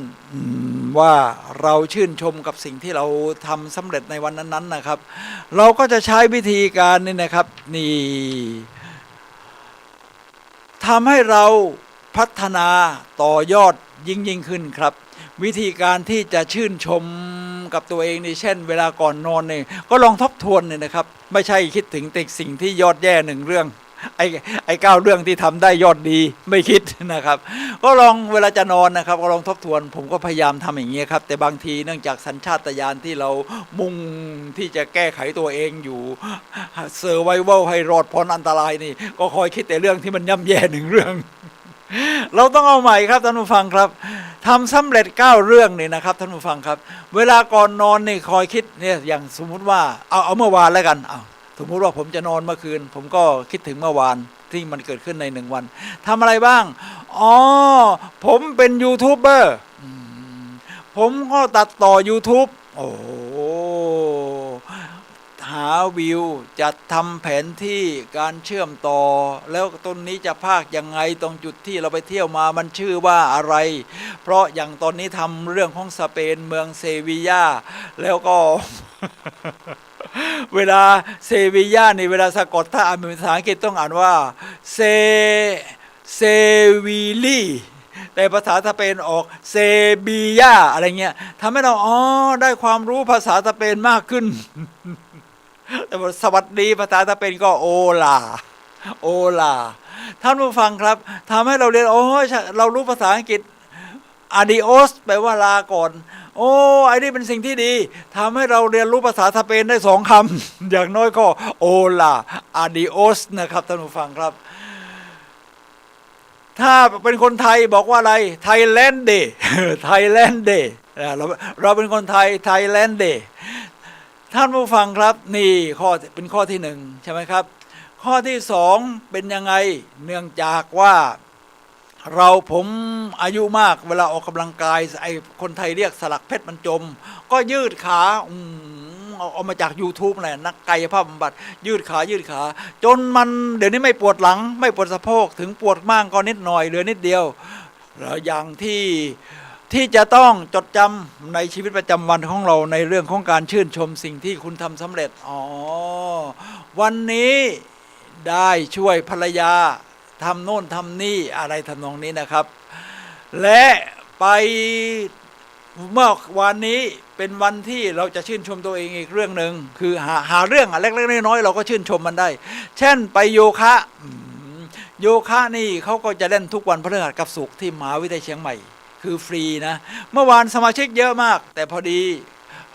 ว่าเราชื่นชมกับสิ่งที่เราทำสำเร็จในวันนั้นๆนะครับเราก็จะใช้วิธีการนี่นะครับนี่ทำให้เราพัฒนาต่อยอดยิ่งขึ้นครับวิธีการที่จะชื่นชมกับตัวเองนี่เช่นเวลาก่อนนอนเนี่ยก็ลองทบทวนเนี่ยนะครับไม่ใช่คิดถึงแต่สิ่งที่ยอดแย่1 เรื่อง ไอ้9 เรื่องที่ทำได้ยอดดีไม่คิดนะครับก็ลองเวลาจะนอนนะครับก็ลองทบทวนผมก็พยายามทำอย่างนี้ครับแต่บางทีเนื่องจากสัญชาตญาณที่เรามุ่งที่จะแก้ไขตัวเองอยู่เซอร์ไววัลให้รอดพ้นอันตรายนี่ก็คอยคิดแต่เรื่องที่มันย่ำแย่1 เรื่องเราต้องเอาใหม่ครับท่านผู้ฟังครับทำสำเร็จ9 เรื่องนี่นะครับท่านผู้ฟังครับเวลาก่อนนอนนี่คอยคิดเนี่ยอย่างสมมุติว่าเอาเมื่อวานแล้วกันสมมุติว่าผมจะนอนเมื่อคืนผมก็คิดถึงเมื่อวานที่มันเกิดขึ้นใน1 วันทำอะไรบ้างผมเป็นยูทูบเบอร์ผมก็ตัดต่อ YouTube โอ้หาวิวจะทำแผนที่การเชื่อมต่อแล้วต้นนี้จะพากยังไงตรงจุดที่เราไปเที่ยวมามันชื่อว่าอะไรเพราะอย่างตอนนี้ทำเรื่องของสเปนเมืองเซวียาแล้วก็ เวลาเซวียานี่เวลาสะกดถ้าอ่านเป็นภาษาอังกฤษต้องอ่านว่าเซวีลีแต่ภาษาสเปนออกเซบียาอะไรเงี้ยทำให้เราได้ความรู้ภาษาสเปนมากขึ้น แต่สวัสดีภาษาสเปนก็โอลาท่านผู้ฟังครับทำให้เราเรียนเรารู้ภาษาอังกฤษ adios แปลว่าลาก่อนไอ้นี่เป็นสิ่งที่ดีทำให้เราเรียนรู้ภาษาสเปนได้2 คำ อย่างน้อยก็โอลา adios นะครับท่านผู้ฟังครับถ้าเป็นคนไทยบอกว่าอะไร Thailand Day Thailand Day เราเป็นคนไทย Thailand Day ท่านผู้ฟังครับนี่เป็นข้อที่1ใช่ไหมครับข้อที่2เป็นยังไงเนื่องจากว่าผมอายุมากเวลาออกกำลังกายไอ้คนไทยเรียกสลักเพชรมันจมก็ยืดขาเอามาจาก YouTube แหละนักกายภาพบำบัดยืดขาจนมันเดี๋ยวนี้ไม่ปวดหลังไม่ปวดสะโพกถึงปวดมากก็นิดหน่อยเหลือนิดเดียวแล้วอย่างที่จะต้องจดจำในชีวิตประจำวันของเราในเรื่องของการชื่นชมสิ่งที่คุณทำสำเร็จวันนี้ได้ช่วยภรรยาทำโน่นทำนี่อะไรทำนองนี้นะครับและไปเมื่อวันนี้เป็นวันที่เราจะชื่นชมตัวเองอีกเรื่องหนึ่งคือหาเรื่องเล็กๆน้อยๆเราก็ชื่นชมมันได้เช่นไปโยคะนี่เขาก็จะเล่นทุกวันพฤหัสกับศุกร์ที่มหาวิทยาลัยเชียงใหม่คือฟรีนะเมื่อวานสมาชิกเยอะมากแต่พอดี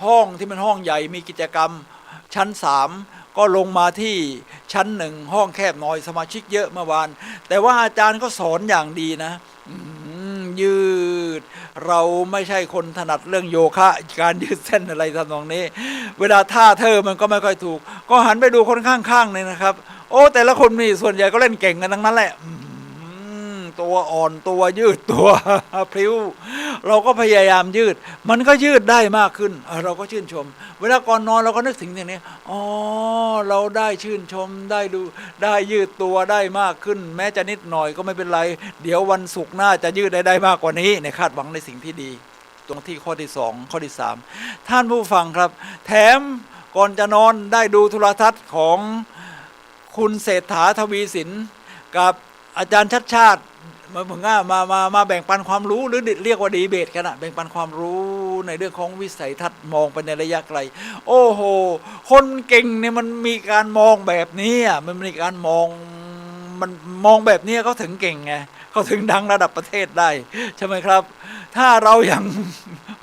ห้องที่มันห้องใหญ่มีกิจกรรมชั้น3ก็ลงมาที่ชั้น1ห้องแคบหน่อยสมาชิกเยอะเมื่อวานแต่ว่าอาจารย์ก็สอนอย่างดีนะยืดเราไม่ใช่คนถนัดเรื่องโยคะการยืดเส้นอะไรทำนองนี้เวลาท่าเธอมันก็ไม่ค่อยถูกก็หันไปดูคนข้างๆเลยนะครับแต่ละคนนี่ส่วนใหญ่ก็เล่นเก่งกันทั้งนั้นแหละตัวอ่อนตัวยืดตัวพลิ้วเราก็พยายามยืดมันก็ยืดได้มากขึ้นเราก็ชื่นชมเวลาก่อนนอนเราก็นึกถึงอย่างนี้เราได้ชื่นชมได้ดูได้ยืดตัวได้มากขึ้นแม้จะนิดหน่อยก็ไม่เป็นไรเดี๋ยววันศุกร์หน้าจะยืดได้มากกว่านี้ในคาดหวังในสิ่งที่ดีตรงที่ข้อที่2ข้อที่3ท่านผู้ฟังครับแถมก่อนจะนอนได้ดูโทรทัศน์ของคุณเศรษฐาทวีสินกับอาจารย์ชัดชาติมาแบ่งปันความรู้หรือเรียกว่าดีเบตกันแบ่งปันความรู้ในเรื่องของวิสัยทัศน์มองไปในระยะไกลโอ้โหคนเก่งเนี่ยมันมีการมองแบบนี้มันมีการมองแบบนี้เขาถึงเก่งไงเขาถึงดังระดับประเทศได้ใช่ไหมครับถ้าเรายัง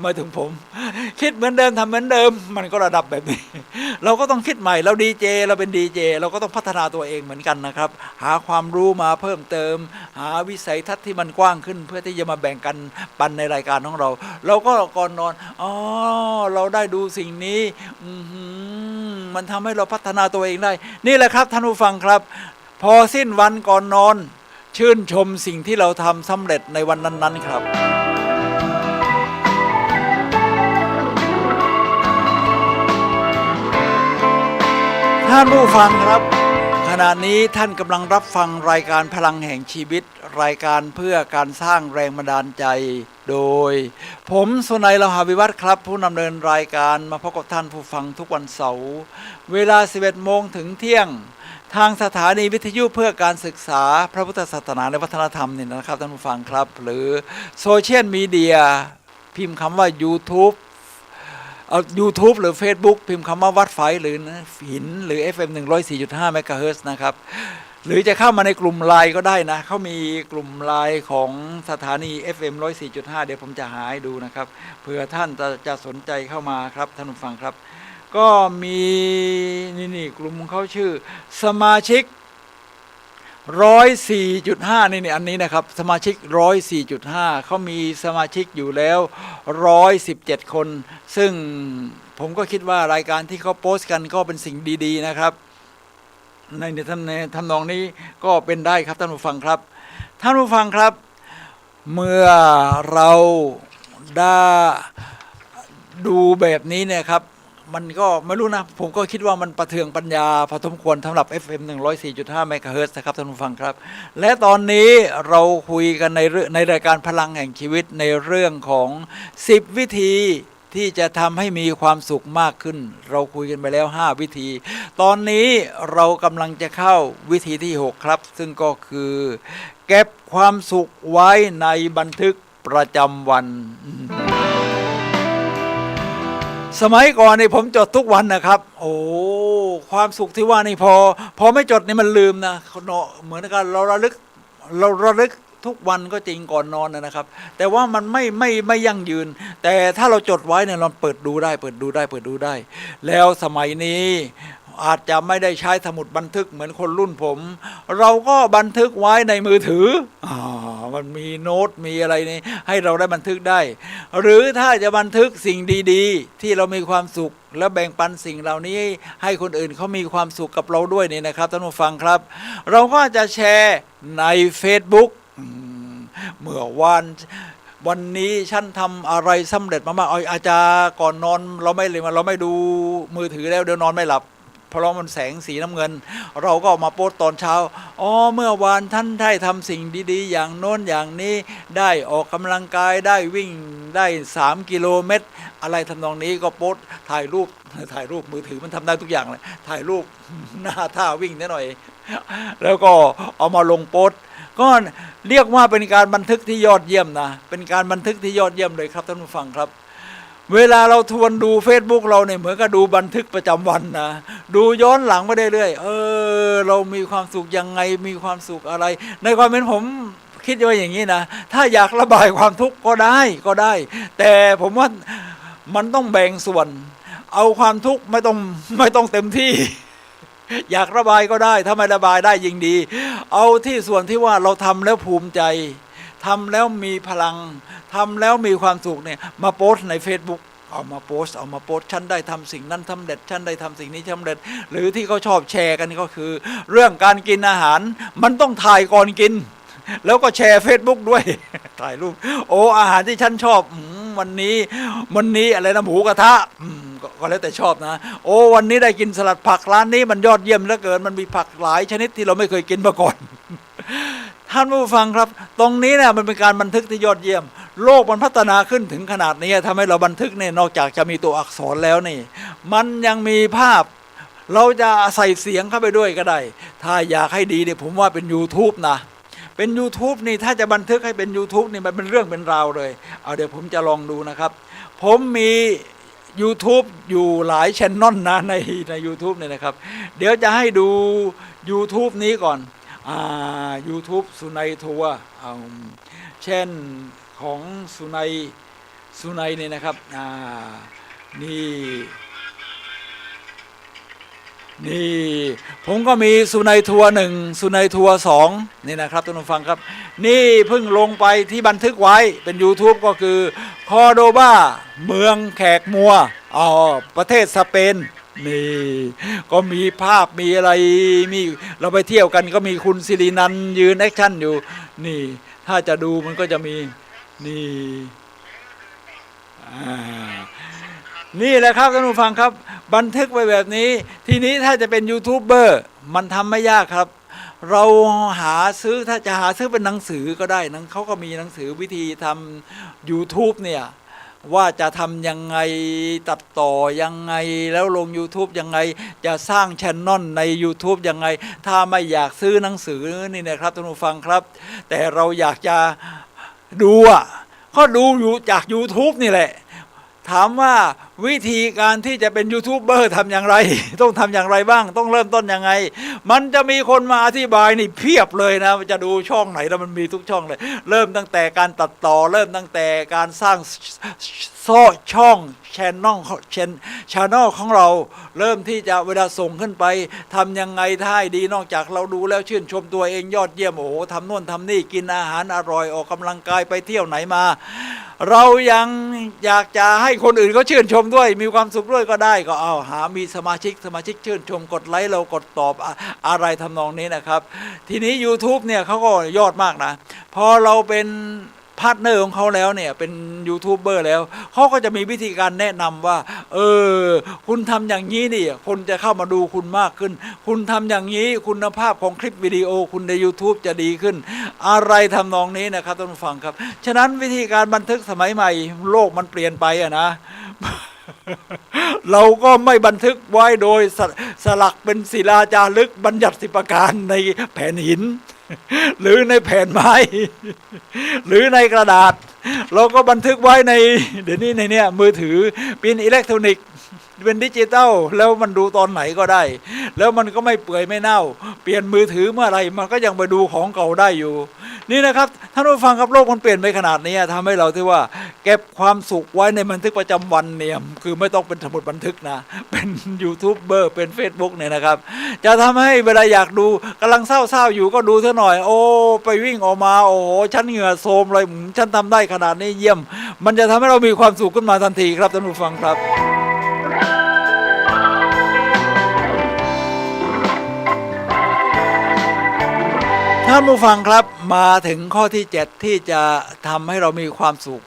มาถึงผมคิดเหมือนเดิมทำเหมือนเดิมมันก็ระดับแบบนี้เราก็ต้องคิดใหม่เราดีเจเราเป็นดีเจเราก็ต้องพัฒนาตัวเองเหมือนกันนะครับหาความรู้มาเพิ่มเติมหาวิสัยทัศน์ที่มันกว้างขึ้นเพื่อที่จะมาแบ่งกันปันในรายการของเราก็ก่อนนอนเราได้ดูสิ่งนี้มันทำให้เราพัฒนาตัวเองได้นี่แหละครับท่านผู้ฟังครับพอสิ้นวันก่อนนอนชื่นชมสิ่งที่เราทำสำเร็จในวันนั้นๆครับท่านผู้ฟังครับขณะนี้ท่านกำลังรับฟังรายการพลังแห่งชีวิตรายการเพื่อการสร้างแรงบันดาลใจโดยผมสุนัย ลาหาวิวัฒน์ครับผู้ดำเนินรายการมาพบกับท่านผู้ฟังทุกวันเสาร์เวลา 11 โมงถึงเที่ยงทางสถานีวิทยุเพื่อการศึกษาพระพุทธศาสนาและวัฒนธรรมนี่นะครับท่านผู้ฟังครับหรือโซเชียลมีเดียพิมพ์คำว่า YouTube หรือ Facebook พิมพ์คำว่าวัดไฟหรือหินหรือ FM 104.5 เมกะเฮิรตซ์นะครับ หรือจะเข้ามาในกลุ่มไลน์ก็ได้นะเขามีกลุ่มไลน์ของสถานี FM 104.5 เดี๋ยวผมจะหาให้ดูนะครับเผื่อท่านจะสนใจเข้ามาครับท่านผู้ฟังครับก็มีนี่กลุ่มเขาชื่อสมาชิก 104.5 นี่อันนี้นะครับสมาชิก 104.5 เขามีสมาชิกอยู่แล้ว117 คนซึ่งผมก็คิดว่ารายการที่เขาโพสต์กันก็เป็นสิ่งดีๆนะครับในทำนองนี้ก็เป็นได้ครับท่านผู้ฟังครับท่านผู้ฟังครับเมื่อเราได้ดูแบบนี้เนี่ยครับมันก็ไม่รู้นะผมก็คิดว่ามันประเทืองปัญญาพอสมควรสำหรับ FM 104.5 เมกะเฮิรตซ์นะครับท่านผู้ฟังครับและตอนนี้เราคุยกันในรายการพลังแห่งชีวิตในเรื่องของ10วิธีที่จะทำให้มีความสุขมากขึ้นเราคุยกันไปแล้ว5วิธีตอนนี้เรากำลังจะเข้าวิธีที่6ครับซึ่งก็คือเก็บความสุขไว้ในบันทึกประจำวันสมัยก่อนนี่ผมจดทุกวันนะครับโอ้ความสุขที่ว่านี่พอไม่จดนี่มันลืมนะเหมือนกันเราระลึกทุกวันก็จริงก่อนนอนนะครับแต่ว่ามันไม่ยั่งยืนแต่ถ้าเราจดไว้เนี่ยเราเปิดดูได้แล้วสมัยนี้อาจจะไม่ได้ใช้สมุดบันทึกเหมือนคนรุ่นผมเราก็บันทึกไว้ในมือถือมันมีโน้ตมีอะไรนี่ให้เราได้บันทึกได้หรือถ้าจะบันทึกสิ่งดีๆที่เรามีความสุขแล้วแบ่งปันสิ่งเหล่านี้ให้คนอื่นเขามีความสุขกับเราด้วยนี่นะครับท่านผู้ฟังครับเราก็จะแชร์ใน Facebook เมื่อวันนี้ฉันทำอะไรสำเร็จมากๆอาจจะก่อนนอนเราไม่ดูมือถือแล้วเดี๋ยวนอนไม่หลับเพราะมันแสงสีน้ำเงินเราก็มาโพสต์ตอนเช้าเมื่อวานท่านได้ทำสิ่งดีๆอย่างโน้นอย่างนี้ได้ออกกำลังกายได้วิ่งได้3 กิโลเมตรอะไรทำนองนี้ก็โพสต์ถ่ายรูปมือถือมันทำได้ทุกอย่างเลยถ่ายรูปหน้าท่าวิ่งนิดหน่อยแล้วก็เอามาลงโพสต์ก็เรียกว่าเป็นการบันทึกที่ยอดเยี่ยมนะเป็นการบันทึกที่ยอดเยี่ยมเลยครับท่านผู้ฟังครับเวลาเราทวนดู Facebook เราเนี่ยเหมือนกับดูบันทึกประจำวันนะดูย้อนหลังไปเรื่อยๆเรามีความสุขยังไงมีความสุขอะไรในความเป็นผมคิดว่าอย่างนี้นะถ้าอยากระบายความทุกข์ก็ได้แต่ผมว่ามันต้องแบ่งส่วนเอาความทุกข์ไม่ต้องเต็มที่อยากระบายก็ได้ถ้าไม่ระบายได้ยิ่งดีเอาที่ส่วนที่ว่าเราทำแล้วภูมิใจทำแล้วมีพลังทำแล้วมีความสุขเนี่ยมาโพสต์ใน Facebook เอามาโพสต์ฉันได้ทำสิ่งนั้นสำเร็จฉันได้ทำสิ่งนี้สำเร็จหรือที่เขาชอบแชร์กันก็คือเรื่องการกินอาหารมันต้องถ่ายก่อนกินแล้วก็แชร์ Facebook ด้วยถ่ายรูปอาหารที่ฉันชอบวันนี้อะไรนะหมูกระทะก็แล้วแต่ชอบนะวันนี้ได้กินสลัดผักร้านนี้มันยอดเยี่ยมเหลือเกินมันมีผักหลายชนิดที่เราไม่เคยกินมาก่อนท่านผู้ฟังครับตรงนี้เนี่ยมันเป็นการบันทึกที่ยอดเยี่ยมโลกมันพัฒนาขึ้นถึงขนาดนี้ทำให้เราบันทึกเนี่ยนอกจากจะมีตัวอักษรแล้วนี่มันยังมีภาพเราจะใส่เสียงเข้าไปด้วยก็ได้ถ้าอยากให้ดีเนี่ยผมว่าเป็น YouTube นะเป็น YouTube นี่ถ้าจะบันทึกให้เป็น YouTube นี่มันเป็นเรื่องเป็นราวเลยเดี๋ยวผมจะลองดูนะครับผมมี YouTube อยู่หลาย channel นะใน YouTube เนี่ยนะครับเดี๋ยวจะให้ดู YouTube นี้ก่อนYouTube สุนัยทัวร์เช่นของสุนัยเนี่ยนะครับนี่ผมก็มีสุนัยทัวร์1สุนัยทัวร์2นี่นะครับท่านผู้ฟังครับนี่เพิ่งลงไปที่บันทึกไว้เป็น YouTube ก็คือคอร์โดบาเมืองแขกมัวประเทศสเปนนี่ก็มีภาพมีอะไรมีเราไปเที่ยวกันก็มีคุณศิรินันท์ยืนแอคชั่นอยู่นี่ถ้าจะดูมันก็จะมีนี่แหละครับท่านผู้ฟังครับบันทึกไว้แบบนี้ทีนี้ถ้าจะเป็นยูทูบเบอร์มันทำไม่ยากครับเราหาซื้อถ้าจะหาซื้อเป็นหนังสือก็ได้เขาก็มีหนังสือวิธีทำ YouTube เนี่ยว่าจะทำยังไงตัดต่อยังไงแล้วลง YouTube ยังไงจะสร้างแชนนลใน YouTube ยังไงถ้าไม่อยากซื้อหนังสือนี่นะครับท่านผู้ฟังครับแต่เราอยากจะดูก็ดูอยู่จาก YouTube นี่แหละถามว่า วิธีการที่จะเป็นยูทูบเบอร์ทำอย่างไร ต้องทำอย่างไรบ้างต้องเริ่มต้นยังไงมันจะมีคนมาอธิบายนี่เพียบเลยนะจะดูช่องไหนแล้วมันมีทุกช่องเลยเริ่มตั้งแต่การตัดต่อเริ่มตั้งแต่การสร้างช่องแชนนอลของเราเริ่มที่จะเวลาส่งขึ้นไปทำยังไงถ้าให้ดีนอกจากเราดูแล้วชื่นชมตัวเองยอดเยี่ยมโอ้โหทำโน่นทำนี่กินอาหารอร่อยออกกำลังกายไปเที่ยวไหนมาเรายังอยากจะให้คนอื่นเขาชื่นชมด้วยมีความสุขด้วยก็ได้ก็เอาหามีสมาชิกชื่นชมกดไลค์เรากดตอบอะไรทำนองนี้นะครับทีนี้ YouTube เนี่ยเขาก็ยอดมากนะพอเราเป็นพาร์ทเนอร์ของเขาแล้วเนี่ยเป็นยูทูบเบอร์แล้วเขาก็จะมีวิธีการแนะนำว่าคุณทำอย่างนี้นี่คนจะเข้ามาดูคุณมากขึ้นคุณทำอย่างนี้คุณภาพของคลิปวิดีโอคุณใน YouTube จะดีขึ้นอะไรทำนองนี้นะครับท่านผู้ฟังครับฉะนั้นวิธีการบันทึกสมัยใหม่โลกมันเปลี่ยนไปอะนะ เราก็ไม่บันทึกไว้โดยสลักเป็นศิลาจารึกบัญญัติประการในแผ่นหินหรือในแผ่นไม้ หรือในกระดาษเราก็บันทึกไว้ในเดี๋ยวนี้ในเนี้ยมือถือเป็นอิเล็กทรอนิกส์เป็นดิจิตอลแล้วมันดูตอนไหนก็ได้แล้วมันก็ไม่เปื่อยไม่เน่าเปลี่ยนมือถือเมื่อไหร่มันก็ยังไปดูของเก่าได้อยู่นี่นะครับท่านผู้ฟังครับโลกมันเปลี่ยนไปขนาดนี้ทำให้เราที่ว่าเก็บความสุขไว้ในบันทึกประจำวันเนี่ยคือไม่ต้องเป็นสมุดบันทึกนะเป็นยูทูบเบอร์เป็น Facebook เนี่ยนะครับจะทำให้เวลาอยากดูกำลังเศร้าๆอยู่ก็ดูเท่าหน่อยโอ้ไปวิ่งออกมาโอ้โหฉันเหงื่อโทรมเลยฉันทำได้ขนาดนี้เยี่ยมมันจะทำให้เรามีความสุขขึ้นมาทันทีครับท่านผู้ฟังครับท่านผู้ฟังครับมาถึงข้อที่7ที่จะทำให้เรามีความสุข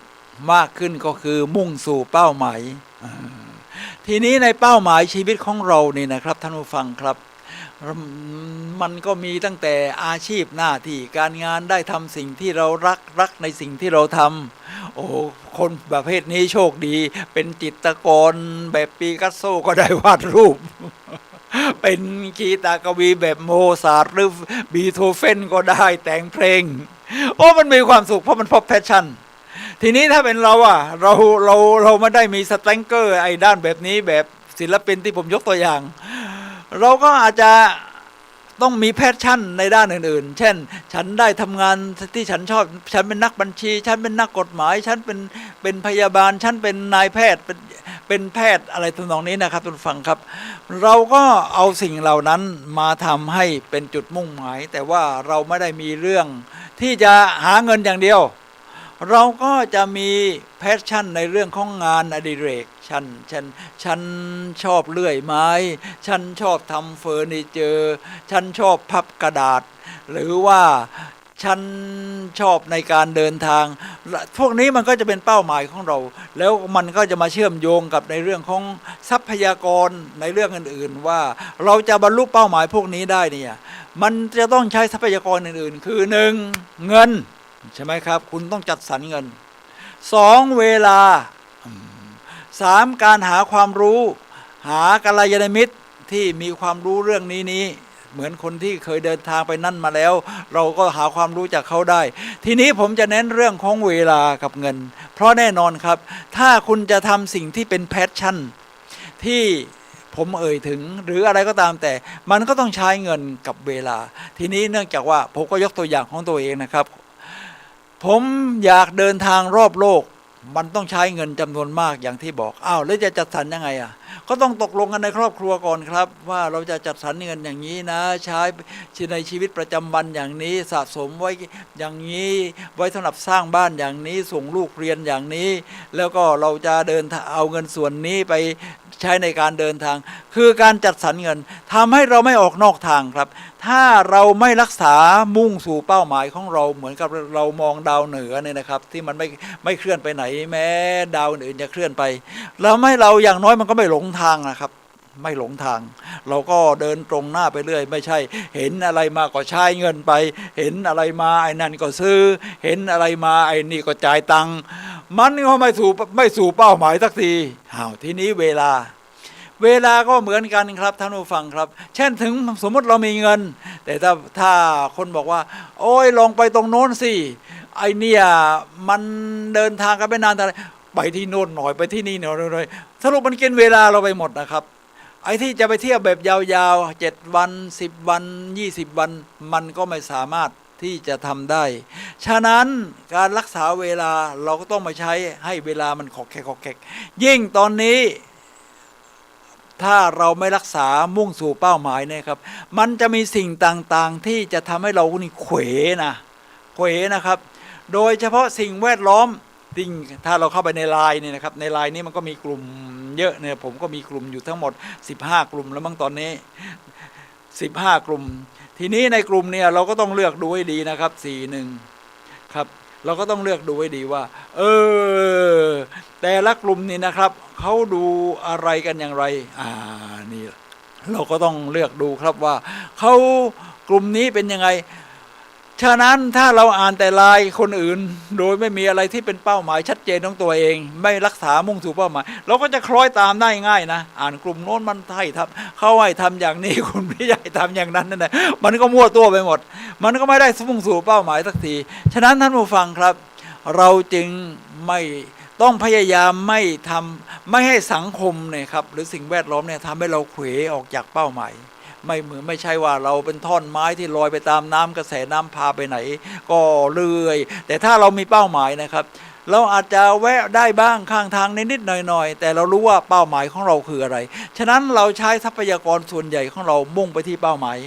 มากขึ้นก็คือมุ่งสู่เป้าหมายทีนี้ในเป้าหมายชีวิตของเรานี่นะครับท่านผู้ฟังครับมันก็มีตั้งแต่อาชีพหน้าที่การงานได้ทำสิ่งที่เรารักในสิ่งที่เราทำโอ้คนประเภทนี้โชคดีเป็นจิตรกรแบบปิกัสโซก็ได้วาดรูปเป็นกีตาร์กวีแบบโมซาร์ทหรือบีโธเฟนก็ได้แต่งเพลงโอ้มันมีความสุขเพราะมันพบแพชชั่นทีนี้ถ้าเป็นเราเราไม่ได้มีสแตงเกอร์ไอ้ด้านแบบนี้แบบศิลปินที่ผมยกตัวอย่างเราก็อาจจะต้องมีแพชชั่นในด้านอื่นๆเช่นฉันได้ทำงานที่ฉันชอบฉันเป็นนักบัญชีฉันเป็นนักกฎหมายฉันเป็นพยาบาลฉันเป็นนายแพทย์เป็นแพทย์อะไรทำนองนี้นะครับทุกฟังครับเราก็เอาสิ่งเหล่านั้นมาทำให้เป็นจุดมุ่งหมายแต่ว่าเราไม่ได้มีเรื่องที่จะหาเงินอย่างเดียวเราก็จะมีแพชชั่นในเรื่องของงานอดิเรกฉันชอบเลื่อยไม้ฉันชอบทำเฟอร์นิเจอร์ฉันชอบพับกระดาษหรือว่าฉันชอบในการเดินทางพวกนี้มันก็จะเป็นเป้าหมายของเราแล้วมันก็จะมาเชื่อมโยงกับในเรื่องของทรัพยากรในเรื่องอื่นๆว่าเราจะบรรลุเป้าหมายพวกนี้ได้เนี่ยมันจะต้องใช้ทรัพยากรอื่นๆคือ1เงินใช่ไหมครับคุณต้องจัดสรรเงิน2เวลา3การหาความรู้หากัลยาณมิตรที่มีความรู้เรื่องนี้เหมือนคนที่เคยเดินทางไปนั่นมาแล้วเราก็หาความรู้จากเขาได้ทีนี้ผมจะเน้นเรื่องของเวลากับเงินเพราะแน่นอนครับถ้าคุณจะทำสิ่งที่เป็นแพชชั่นที่ผมเอ่ยถึงหรืออะไรก็ตามแต่มันก็ต้องใช้เงินกับเวลาทีนี้เนื่องจากว่าผมก็ยกตัวอย่างของตัวเองนะครับผมอยากเดินทางรอบโลกมันต้องใช้เงินจำนวนมากอย่างที่บอกแล้วจะจัดสรรยังไงก็ต้องตกลงกันในครอบครัวก่อนครับว่าเราจะจัดสรรเงินอย่างนี้นะใช้ในชีวิตประจำวันอย่างนี้สะสมไว้อย่างนี้ไว้สำหรับสร้างบ้านอย่างนี้ส่งลูกเรียนอย่างนี้แล้วก็เราจะเอาเงินส่วนนี้ไปใช้ในการเดินทางคือการจัดสรรเงินทำให้เราไม่ออกนอกทางครับถ้าเราไม่รักษามุ่งสู่เป้าหมายของเราเหมือนกับเรามองดาวเหนือเนี่ยนะครับที่มันไม่เคลื่อนไปไหนแม้ดาวอื่นจะเคลื่อนไปแล้วไม่เราอย่างน้อยมันก็ไม่หลงทางนะครับไม่หลงทางเราก็เดินตรงหน้าไปเรื่อยไม่ใช่เห็นอะไรมาก็ใช้เงินไปเห็นอะไรมาไอ้นั่นก็ซื้อเห็นอะไรมาไอ้นี่ก็จ่ายตังค์มันก็ไม่สู่เป้าหมายสักทีทีนี้เวลาก็เหมือนกันครับท่านผู้ฟังครับเช่นถึงสมมติเรามีเงินแต่ถ้าคนบอกว่าโอ้ยลองไปตรงโน้นสิไอเนี่ยมันเดินทางกันไปนานแต่ ไปที่โน่นหน่อยไปที่นี่หน่อยสรุปมันกินเวลาเราไปหมดนะครับไอ้ที่จะไปเที่ยวแบบยาวๆ7 วัน10 วัน20 วันมันก็ไม่สามารถที่จะทำได้ฉะนั้นการรักษาเวลาเราก็ต้องมาใช้ให้เวลามันขอกแขกยิ่งตอนนี้ถ้าเราไม่รักษามุ่งสู่เป้าหมายเนี่ยครับมันจะมีสิ่งต่างๆที่จะทำให้เรานี่เขวนะครับโดยเฉพาะสิ่งแวดล้อมสิ่งถ้าเราเข้าไปในไลน์เนี่ยนะครับในไลน์นี้มันก็มีกลุ่มเยอะเนี่ยผมก็มีกลุ่มอยู่ทั้งหมด15 กลุ่มแล้วมั้งตอนนี้15 กลุ่มทีนี้ในกลุ่มเนี่ยเราก็ต้องเลือกดูให้ดีนะครับ41ครับเราก็ต้องเลือกดูให้ดีว่าแต่ละกลุ่มนี่นะครับเขาดูอะไรกันอย่างไรนี่เราก็ต้องเลือกดูครับว่าเขากลุ่มนี้เป็นยังไงฉะนั้นถ้าเราอ่านแต่ไลน์คนอื่นโดยไม่มีอะไรที่เป็นเป้าหมายชัดเจนของตัวเองไม่รักษามุ่งสู่เป้าหมายเราก็จะคล้อยตามได้ง่ายนะอ่านกลุ่มโน้นมันให้ทำเขาให้ทำอย่างนี้คุณไม่ให้ทำอย่างนั้นนั่นแหละมันก็มั่วตัวไปหมดมันก็ไม่ได้มุ่งสู่เป้าหมายสักทีฉะนั้นท่านผู้ฟังครับเราจึงไม่ต้องพยายามไม่ให้สังคมเนี่ยครับหรือสิ่งแวดล้อมเนี่ยทำให้เราเขวออกจากเป้าหมายไม่ใช่ว่าเราเป็นท่อนไม้ที่ลอยไปตามน้ำกระแสน้ำพาไปไหนก็เลื่อยแต่ถ้าเรามีเป้าหมายนะครับเราอาจจะแวะได้บ้างข้างทางนิดๆหน่อยๆแต่เรารู้ว่าเป้าหมายของเราคืออะไรฉะนั้นเราใช้ทรัพยากรส่วนใหญ่ของเรามุ่งไปที่เป้าหมาย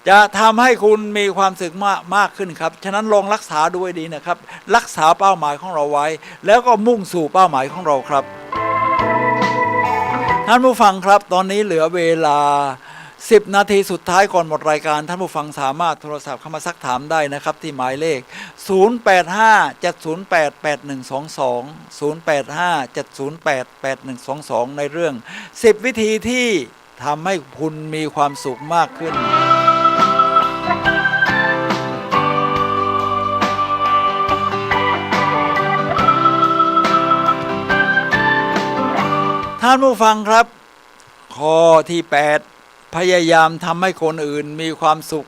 จะทำให้คุณมีความสุขมากขึ้นครับฉะนั้นลองรักษาด้วยดีนะครับรักษาเป้าหมายของเราไว้แล้วก็มุ่งสู่เป้าหมายของเราครับท่านผู้ฟังครับตอนนี้เหลือเวลา10 นาทีสุดท้ายก่อนหมดรายการท่านผู้ฟังสามารถโทรศัพท์เข้ามาซักถามได้นะครับที่หมายเลข0857088122 ในเรื่อง10 วิธีที่ทำให้คุณมีความสุขมากขึ้นท่านผู้ฟังครับข้อที่8พยายามทำให้คนอื่นมีความสุข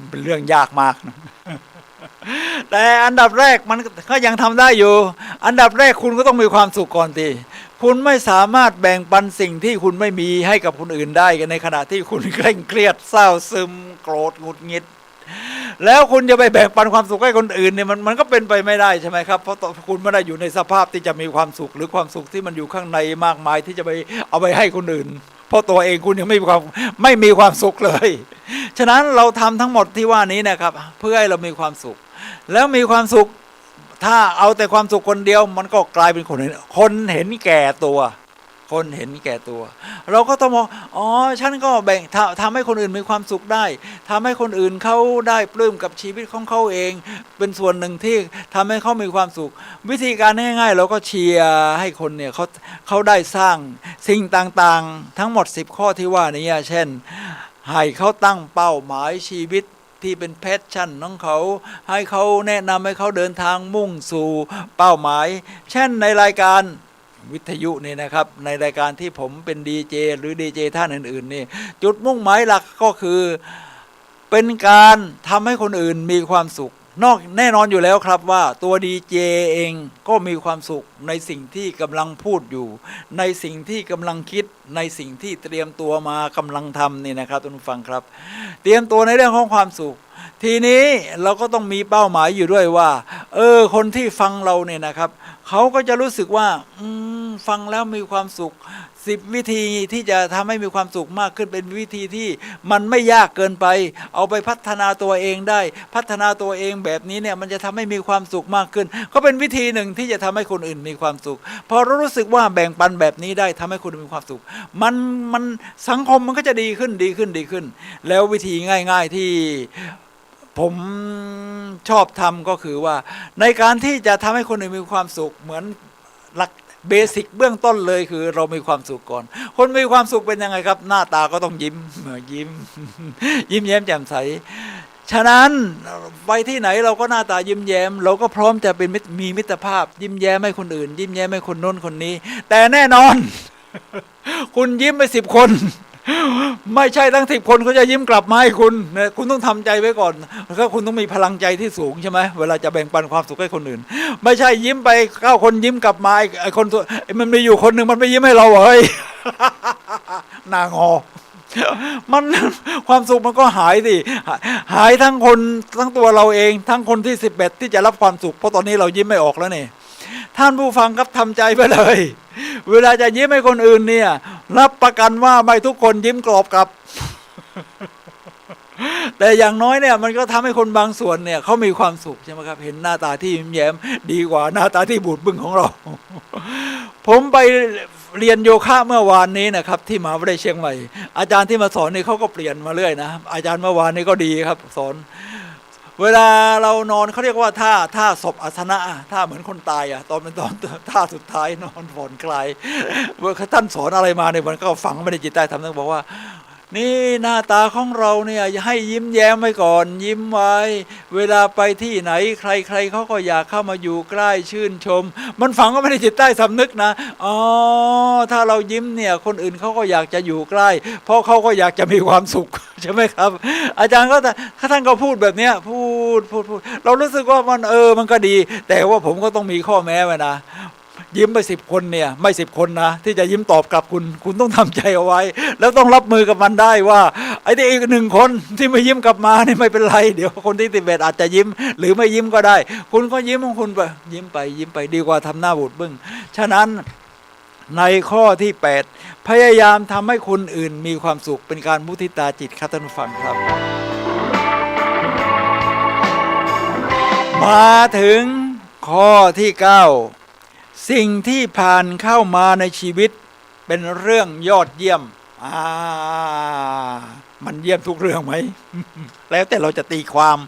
เป็นเรื่องยากมากนะแต่อันดับแรกมันก็ยังทำได้อยู่อันดับแรกคุณก็ต้องมีความสุขก่อนทีคุณไม่สามารถแบ่งปันสิ่งที่คุณไม่มีให้กับคนอื่นได้กันในขณะที่คุณเคร่งเครียดเศร้าซึมโกรธหงุดหงิดแล้วคุณจะไปแบ่งปันความสุขให้คนอื่นเนี่ยมันก็เป็นไปไม่ได้ใช่ไหมครับเพราะคุณไม่ได้อยู่ในสภาพที่จะมีความสุขหรือความสุขที่มันอยู่ข้างในมากมายที่จะไปเอาไปให้คนอื่นเพราะตัวเองคุณยังไม่มีความสุขเลยฉะนั้นเราทำทั้งหมดที่ว่านี้นะครับเพื่อให้เรามีความสุขแล้วมีความสุขถ้าเอาแต่ความสุขคนเดียวมันก็กลายเป็นคนเห็นแก่ตัวเราก็ต้องมองฉันก็แบ่งทำให้คนอื่นมีความสุขได้ทำให้คนอื่นเขาได้ปลื้มกับชีวิตของเขาเองเป็นส่วนหนึ่งที่ทำให้เขามีความสุขวิธีการง่ายๆเราก็เชียร์ให้คนเนี่ยเขาได้สร้างสิ่งต่างๆทั้งหมด10 ข้อที่ว่านี้เช่นให้เขาตั้งเป้าหมายชีวิตที่เป็นแพชชั่นของเขาให้เขาแนะนำให้เขาเดินทางมุ่งสู่เป้าหมายเช่นในรายการวิทยุนี่นะครับในรายการที่ผมเป็นดีเจหรือดีเจท่านอื่นๆนี่จุดมุ่งหมายหลักก็คือเป็นการทำให้คนอื่นมีความสุขแน่นอนอยู่แล้วครับว่าตัวดีเจเองก็มีความสุขในสิ่งที่กำลังพูดอยู่ในสิ่งที่กำลังคิดในสิ่งที่เตรียมตัวมากำลังทำนี่นะครับท่านผู้ฟังครับเตรียมตัวในเรื่องของความสุขทีนี้เราก็ต้องมีเป้าหมายอยู่ด้วยว่าคนที่ฟังเราเนี่ยนะครับเขาก็จะรู้สึกว่าฟังแล้วมีความสุข10 วิธีที่จะทำให้มีความสุขมากขึ้นเป็นวิธีที่มันไม่ยากเกินไปเอาไปพัฒนาตัวเองได้พัฒนาตัวเองแบบนี้เนี่ยมันจะทำให้มีความสุขมากขึ้นก็เป็นวิธีหนึ่งที่จะทำให้คนอื่นมีความสุขพอเรารู้สึกว่าแบ่งปันแบบนี้ได้ทำให้คนอื่นมีความสุขมันสังคมมันก็จะดีขึ้นแล้ววิธีง่ายๆที่ผมชอบทำก็คือว่าในการที่จะทำให้คนอื่นมีความสุขเหมือนหลักเบสิกเบื้องต้นเลยคือเรามีความสุขก่อนคนมีความสุขเป็นยังไงครับหน้าตาก็ต้องยิ้มแย้มแจ่มใสฉะนั้นไปที่ไหนเราก็หน้าตายิ้มแย้มเราก็พร้อมจะเป็นมีมิตรภาพยิ้มแย้มให้คนอื่นยิ้มแย้มให้คนโน้นคนนี้แต่แน่นอนคุณยิ้มไป10 คน ไม่ใช่ทั้ง10 คนเขาจะยิ้มกลับมาให้คุณนะคุณต้องทำใจไว้ก่อนแล้วก็คุณต้องมีพลังใจที่สูงใช่ไหมเวลาจะแบ่งปันความสุขให้คนอื่นไม่ใช่ยิ้มไป9 คนยิ้มกลับมาไอ้คนมันมีอยู่คนหนึ่งมันไม่ยิ้มให้เราเฮ้ย นางอมันความสุขมันก็หายสิหายทั้งคนทั้งตัวเราเองทั้งคนที่11ที่จะรับความสุขเพราะตอนนี้เรายิ้มไม่ออกแล้วนี่ท่านผู้ฟังครับทำใจไปเลยเวลาจะยิ้มให้คนอื่นเนี่ยรับประกันว่าไม่ทุกคนยิ้มกรอบกลับ แต่อย่างน้อยเนี่ยมันก็ทำให้คนบางส่วนเนี่ยเขามีความสุขใช่ไหมครับเห็นหน้าตาที่ยิ้มแย้มดีกว่าหน้าตาที่บูดบึ้งของเรา ผมไปเรียนโยคะเมื่อวานนี้นะครับที่มหาวิทยาลัยเชียงใหม่อาจารย์ที่มาสอนนี่เขาก็เปลี่ยนมาเรื่อยนะอาจารย์เมื่อวานนี้ก็ดีครับสอนเวลาเรานอนเขาเรียกว่าท่าศพอาสนะท่าเหมือนคนตายอ่ะตอนเป็นตอนท่าสุดท้ายนอนผ่อนคลายเมื่อท่านสอนอะไรมาเนี่ยมันก็ฝังไม่ในจิตใต้ทำต้องบอกว่านี่หน้าตาของเราเนี่ยให้ยิ้มแย้มไว้ก่อนยิ้มไว้เวลาไปที่ไหนใครเขาก็อยากเข้ามาอยู่ใกล้ชื่นชมมันฝังก็ไม่ได้จิตใต้สำนึกนะอ๋อถ้าเรายิ้มเนี่ยคนอื่นเขาก็อยากจะอยู่ใกล้เพราะเขาก็อยากจะมีความสุขใช่ไหมครับอาจารย์ก็ท่านก็พูดแบบเนี้ยพูดเรารู้สึกว่ามันก็ดีแต่ว่าผมก็ต้องมีข้อแม้ไว้นะยิ้มไป10 คนเนี่ยไม่10 คนนะที่จะยิ้มตอบกลับคุณต้องทำใจเอาไว้แล้วต้องรับมือกับมันได้ว่าไอ้ที่อีก1 คนที่ไม่ยิ้มกลับมานี่ไม่เป็นไรเดี๋ยวคนที่11อาจจะยิ้มหรือไม่ยิ้มก็ได้คุณก็ยิ้มของคุณไปยิ้มไปดีกว่าทำหน้าบูดบึ้งฉะนั้นในข้อที่8พยายามทำให้คนอื่นมีความสุขเป็นการมุทิตาจิตครับท่านผู้ฟังครับมาถึงข้อที่9สิ่งที่ผ่านเข้ามาในชีวิตเป็นเรื่องยอดเยี่ยมมันเยี่ยมทุกเรื่องไหม แล้วแต่เราจะตีความ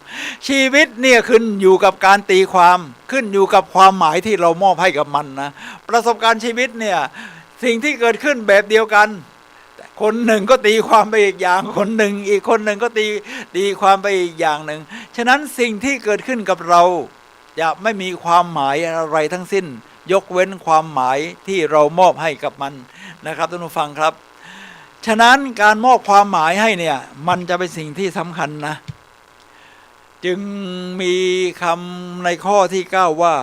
ชีวิตเนี่ยขึ้นอยู่กับการตีความขึ้นอยู่กับความหมายที่เรามอบให้กับมันนะประสบการณ์ชีวิตเนี่ยสิ่งที่เกิดขึ้นแบบเดียวกันคนหนึ่งก็ตีความไปอีกอย่างคนหนึ่งอีกคนหนึ่งก็ตีความไปอีกอย่างหนึ่งฉะนั้นสิ่งที่เกิดขึ้นกับเราจะไม่มีความหมายอะไรทั้งสิ้นยกเว้นความหมายที่เรามอบให้กับมันนะครับท่านผู้ฟังครับฉะนั้นการมอบความหมายให้เนี่ยมันจะเป็นสิ่งที่สำคัญนะจึงมีคำในข้อที่9ว่า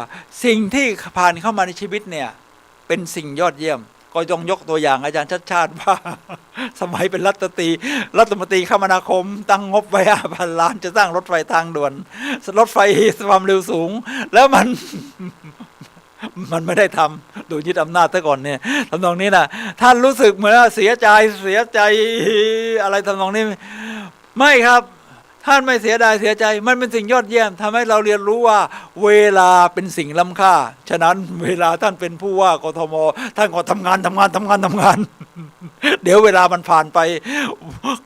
สิ่งที่ผ่านเข้ามาในชีวิตเนี่ยเป็นสิ่งยอดเยี่ยมก็ต้องยกตัวอย่างอาจารย์ชัดชาติว่า สมัยเป็นรัฐมนตรีคมนาคมตั้งงบไว้5,000 ล้านจะสร้างรถไฟทางด่วนรถไฟความเร็วสูงแล้วมันไม่ได้ทำดูยึดอำนาจซะก่อนเนี่ยทำนองนี้นะท่านรู้สึกเหมือนเสียใจอะไรทำนองนี้ไม่ครับท่านไม่เสียดายเสียใจมันเป็นสิ่งยอดเยี่ยมทำให้เราเรียนรู้ว่าเวลาเป็นสิ่งล้ำค่าฉะนั้นเวลาท่านเป็นผู้ว่ากทมท่านก็ทำงาน เดี๋ยวเวลามันผ่านไป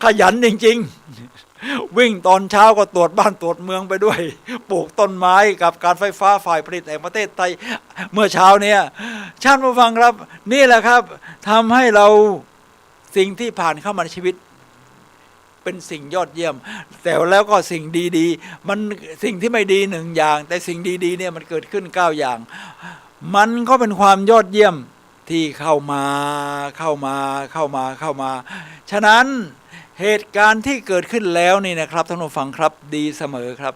ขยันจริงๆวิ่งตอนเช้าก็ตรวจบ้านตรวจเมืองไปด้วยปลูกต้นไม้กับการไฟฟ้าฝ่ายผลิตแห่งประเทศไทยเมื่อเช้าเนี่ยท่านผู้ฟังครับนี่แหละครับทำให้เราสิ่งที่ผ่านเข้ามาในชีวิตเป็นสิ่งยอดเยี่ยมแต่แล้วก็สิ่งดีๆมันสิ่งที่ไม่ดี1 อย่างแต่สิ่งดีๆเนี่ยมันเกิดขึ้น9 อย่างมันก็เป็นความยอดเยี่ยมที่เข้ามาฉะนั้นเหตุการณ์ที่เกิดขึ้นแล้วนี่นะครับท่านผู้ฟังครับดีเสมอครับ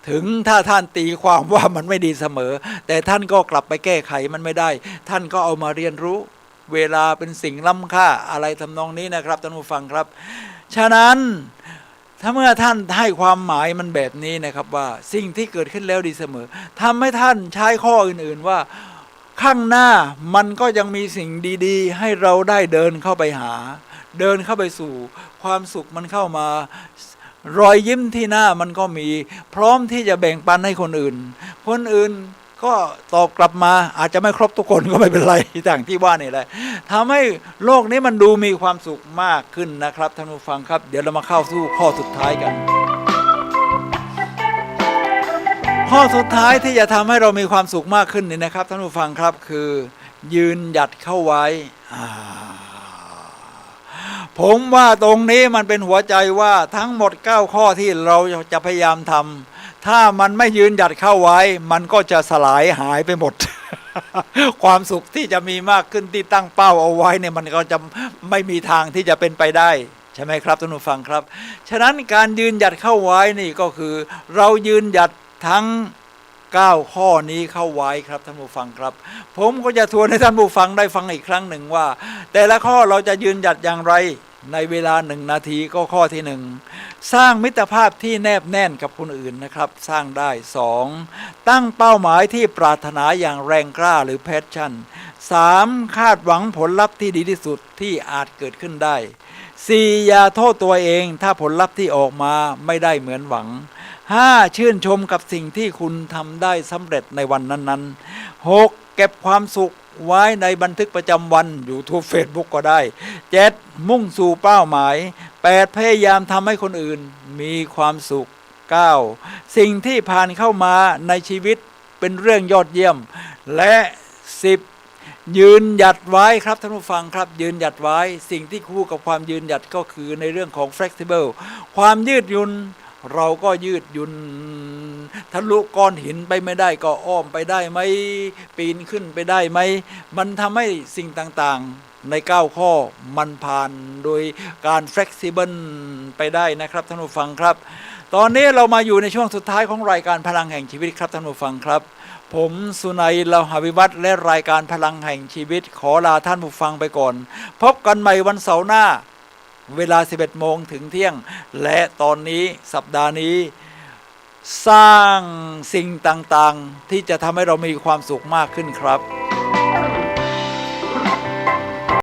ถึงถ้าท่านตีความว่ามันไม่ดีเสมอแต่ท่านก็กลับไปแก้ไขมันไม่ได้ท่านก็เอามาเรียนรู้เวลาเป็นสิ่งล้ำค่าอะไรทำนองนี้นะครับท่านผู้ฟังครับฉะนั้นถ้าเมื่อท่านให้ความหมายมันแบบนี้นะครับว่าสิ่งที่เกิดขึ้นแล้วดีเสมอทำให้ท่านใช้ข้ออื่นๆว่าข้างหน้ามันก็ยังมีสิ่งดีๆให้เราได้เดินเข้าไปหาเดินเข้าไปสู่ความสุขมันเข้ามารอยยิ้มที่หน้ามันก็มีพร้อมที่จะแบ่งปันให้คนอื่นก็ตอบกลับมาอาจจะไม่ครบทุกคนก็ไม่เป็นไรอย่างที่ว่านี่แหละทำให้โลกนี้มันดูมีความสุขมากขึ้นนะครับท่านผู้ฟังครับเดี๋ยวเรามาเข้าสู่ข้อสุดท้ายกันข้อสุดท้ายที่จะทำให้เรามีความสุขมากขึ้นนี่นะครับท่านผู้ฟังครับคือยืนหยัดเข้าไว้ผมว่าตรงนี้มันเป็นหัวใจว่าทั้งหมด9 ข้อที่เราจะพยายามทำถ้ามันไม่ยืนหยัดเข้าไว้มันก็จะสลายหายไปหมด ความสุขที่จะมีมากขึ้นที่ตั้งเป้าเอาไว้เนี่ยมันก็จะไม่มีทางที่จะเป็นไปได้ใช่ไหมครับท่านผู้ฟังครับฉะนั้นการยืนหยัดเข้าไว้นี่ก็คือเรายืนหยัดทั้ง9ข้อนี้เข้าไว้ครับท่านผู้ฟังครับผมก็จะทวนให้ท่านผู้ฟังได้ฟังอีกครั้งหนึ่งว่าแต่ละข้อเราจะยืนหยัดอย่างไรในเวลา1 นาทีก็ข้อที่1สร้างมิตรภาพที่แนบแน่นกับคนอื่นนะครับสร้างได้2ตั้งเป้าหมายที่ปรารถนาอย่างแรงกล้าหรือ passion 3คาดหวังผลลัพธ์ที่ดีที่สุดที่อาจเกิดขึ้นได้4อย่าโทษตัวเองถ้าผลลัพธ์ที่ออกมาไม่ได้เหมือนหวัง5ชื่นชมกับสิ่งที่คุณทำได้สำเร็จในวันนั้นๆ6เก็บความสุขไว้ในบันทึกประจำวัน YouTube Facebook ก็ได้7มุ่งสู่เป้าหมาย8พยายามทำให้คนอื่นมีความสุข9สิ่งที่ผ่านเข้ามาในชีวิตเป็นเรื่องยอดเยี่ยมและ10ยืนหยัดไว้ครับท่านผู้ฟังครับยืนหยัดไว้สิ่งที่คู่กับความยืนหยัดก็คือในเรื่องของ flexible ความยืดหยุ่นเราก็ยืดหยุ่นทะลุก้อนหินไปไม่ได้ก็อ้อมไปได้ไหมปีนขึ้นไปได้ไหมมันทำให้สิ่งต่างๆใน9ข้อมันผ่านโดยการ flexible ไปได้นะครับท่านผู้ฟังครับตอนนี้เรามาอยู่ในช่วงสุดท้ายของรายการพลังแห่งชีวิตครับท่านผู้ฟังครับผมสุนัย เลาหะวิวัฒน์และรายการพลังแห่งชีวิตขอลาท่านผู้ฟังไปก่อนพบกันใหม่วันเสาร์หน้าเวลา 11 โมงถึงเที่ยงและตอนนี้สัปดาห์นี้สร้างสิ่งต่างๆที่จะทำให้เรามีความสุขมากขึ้นครับ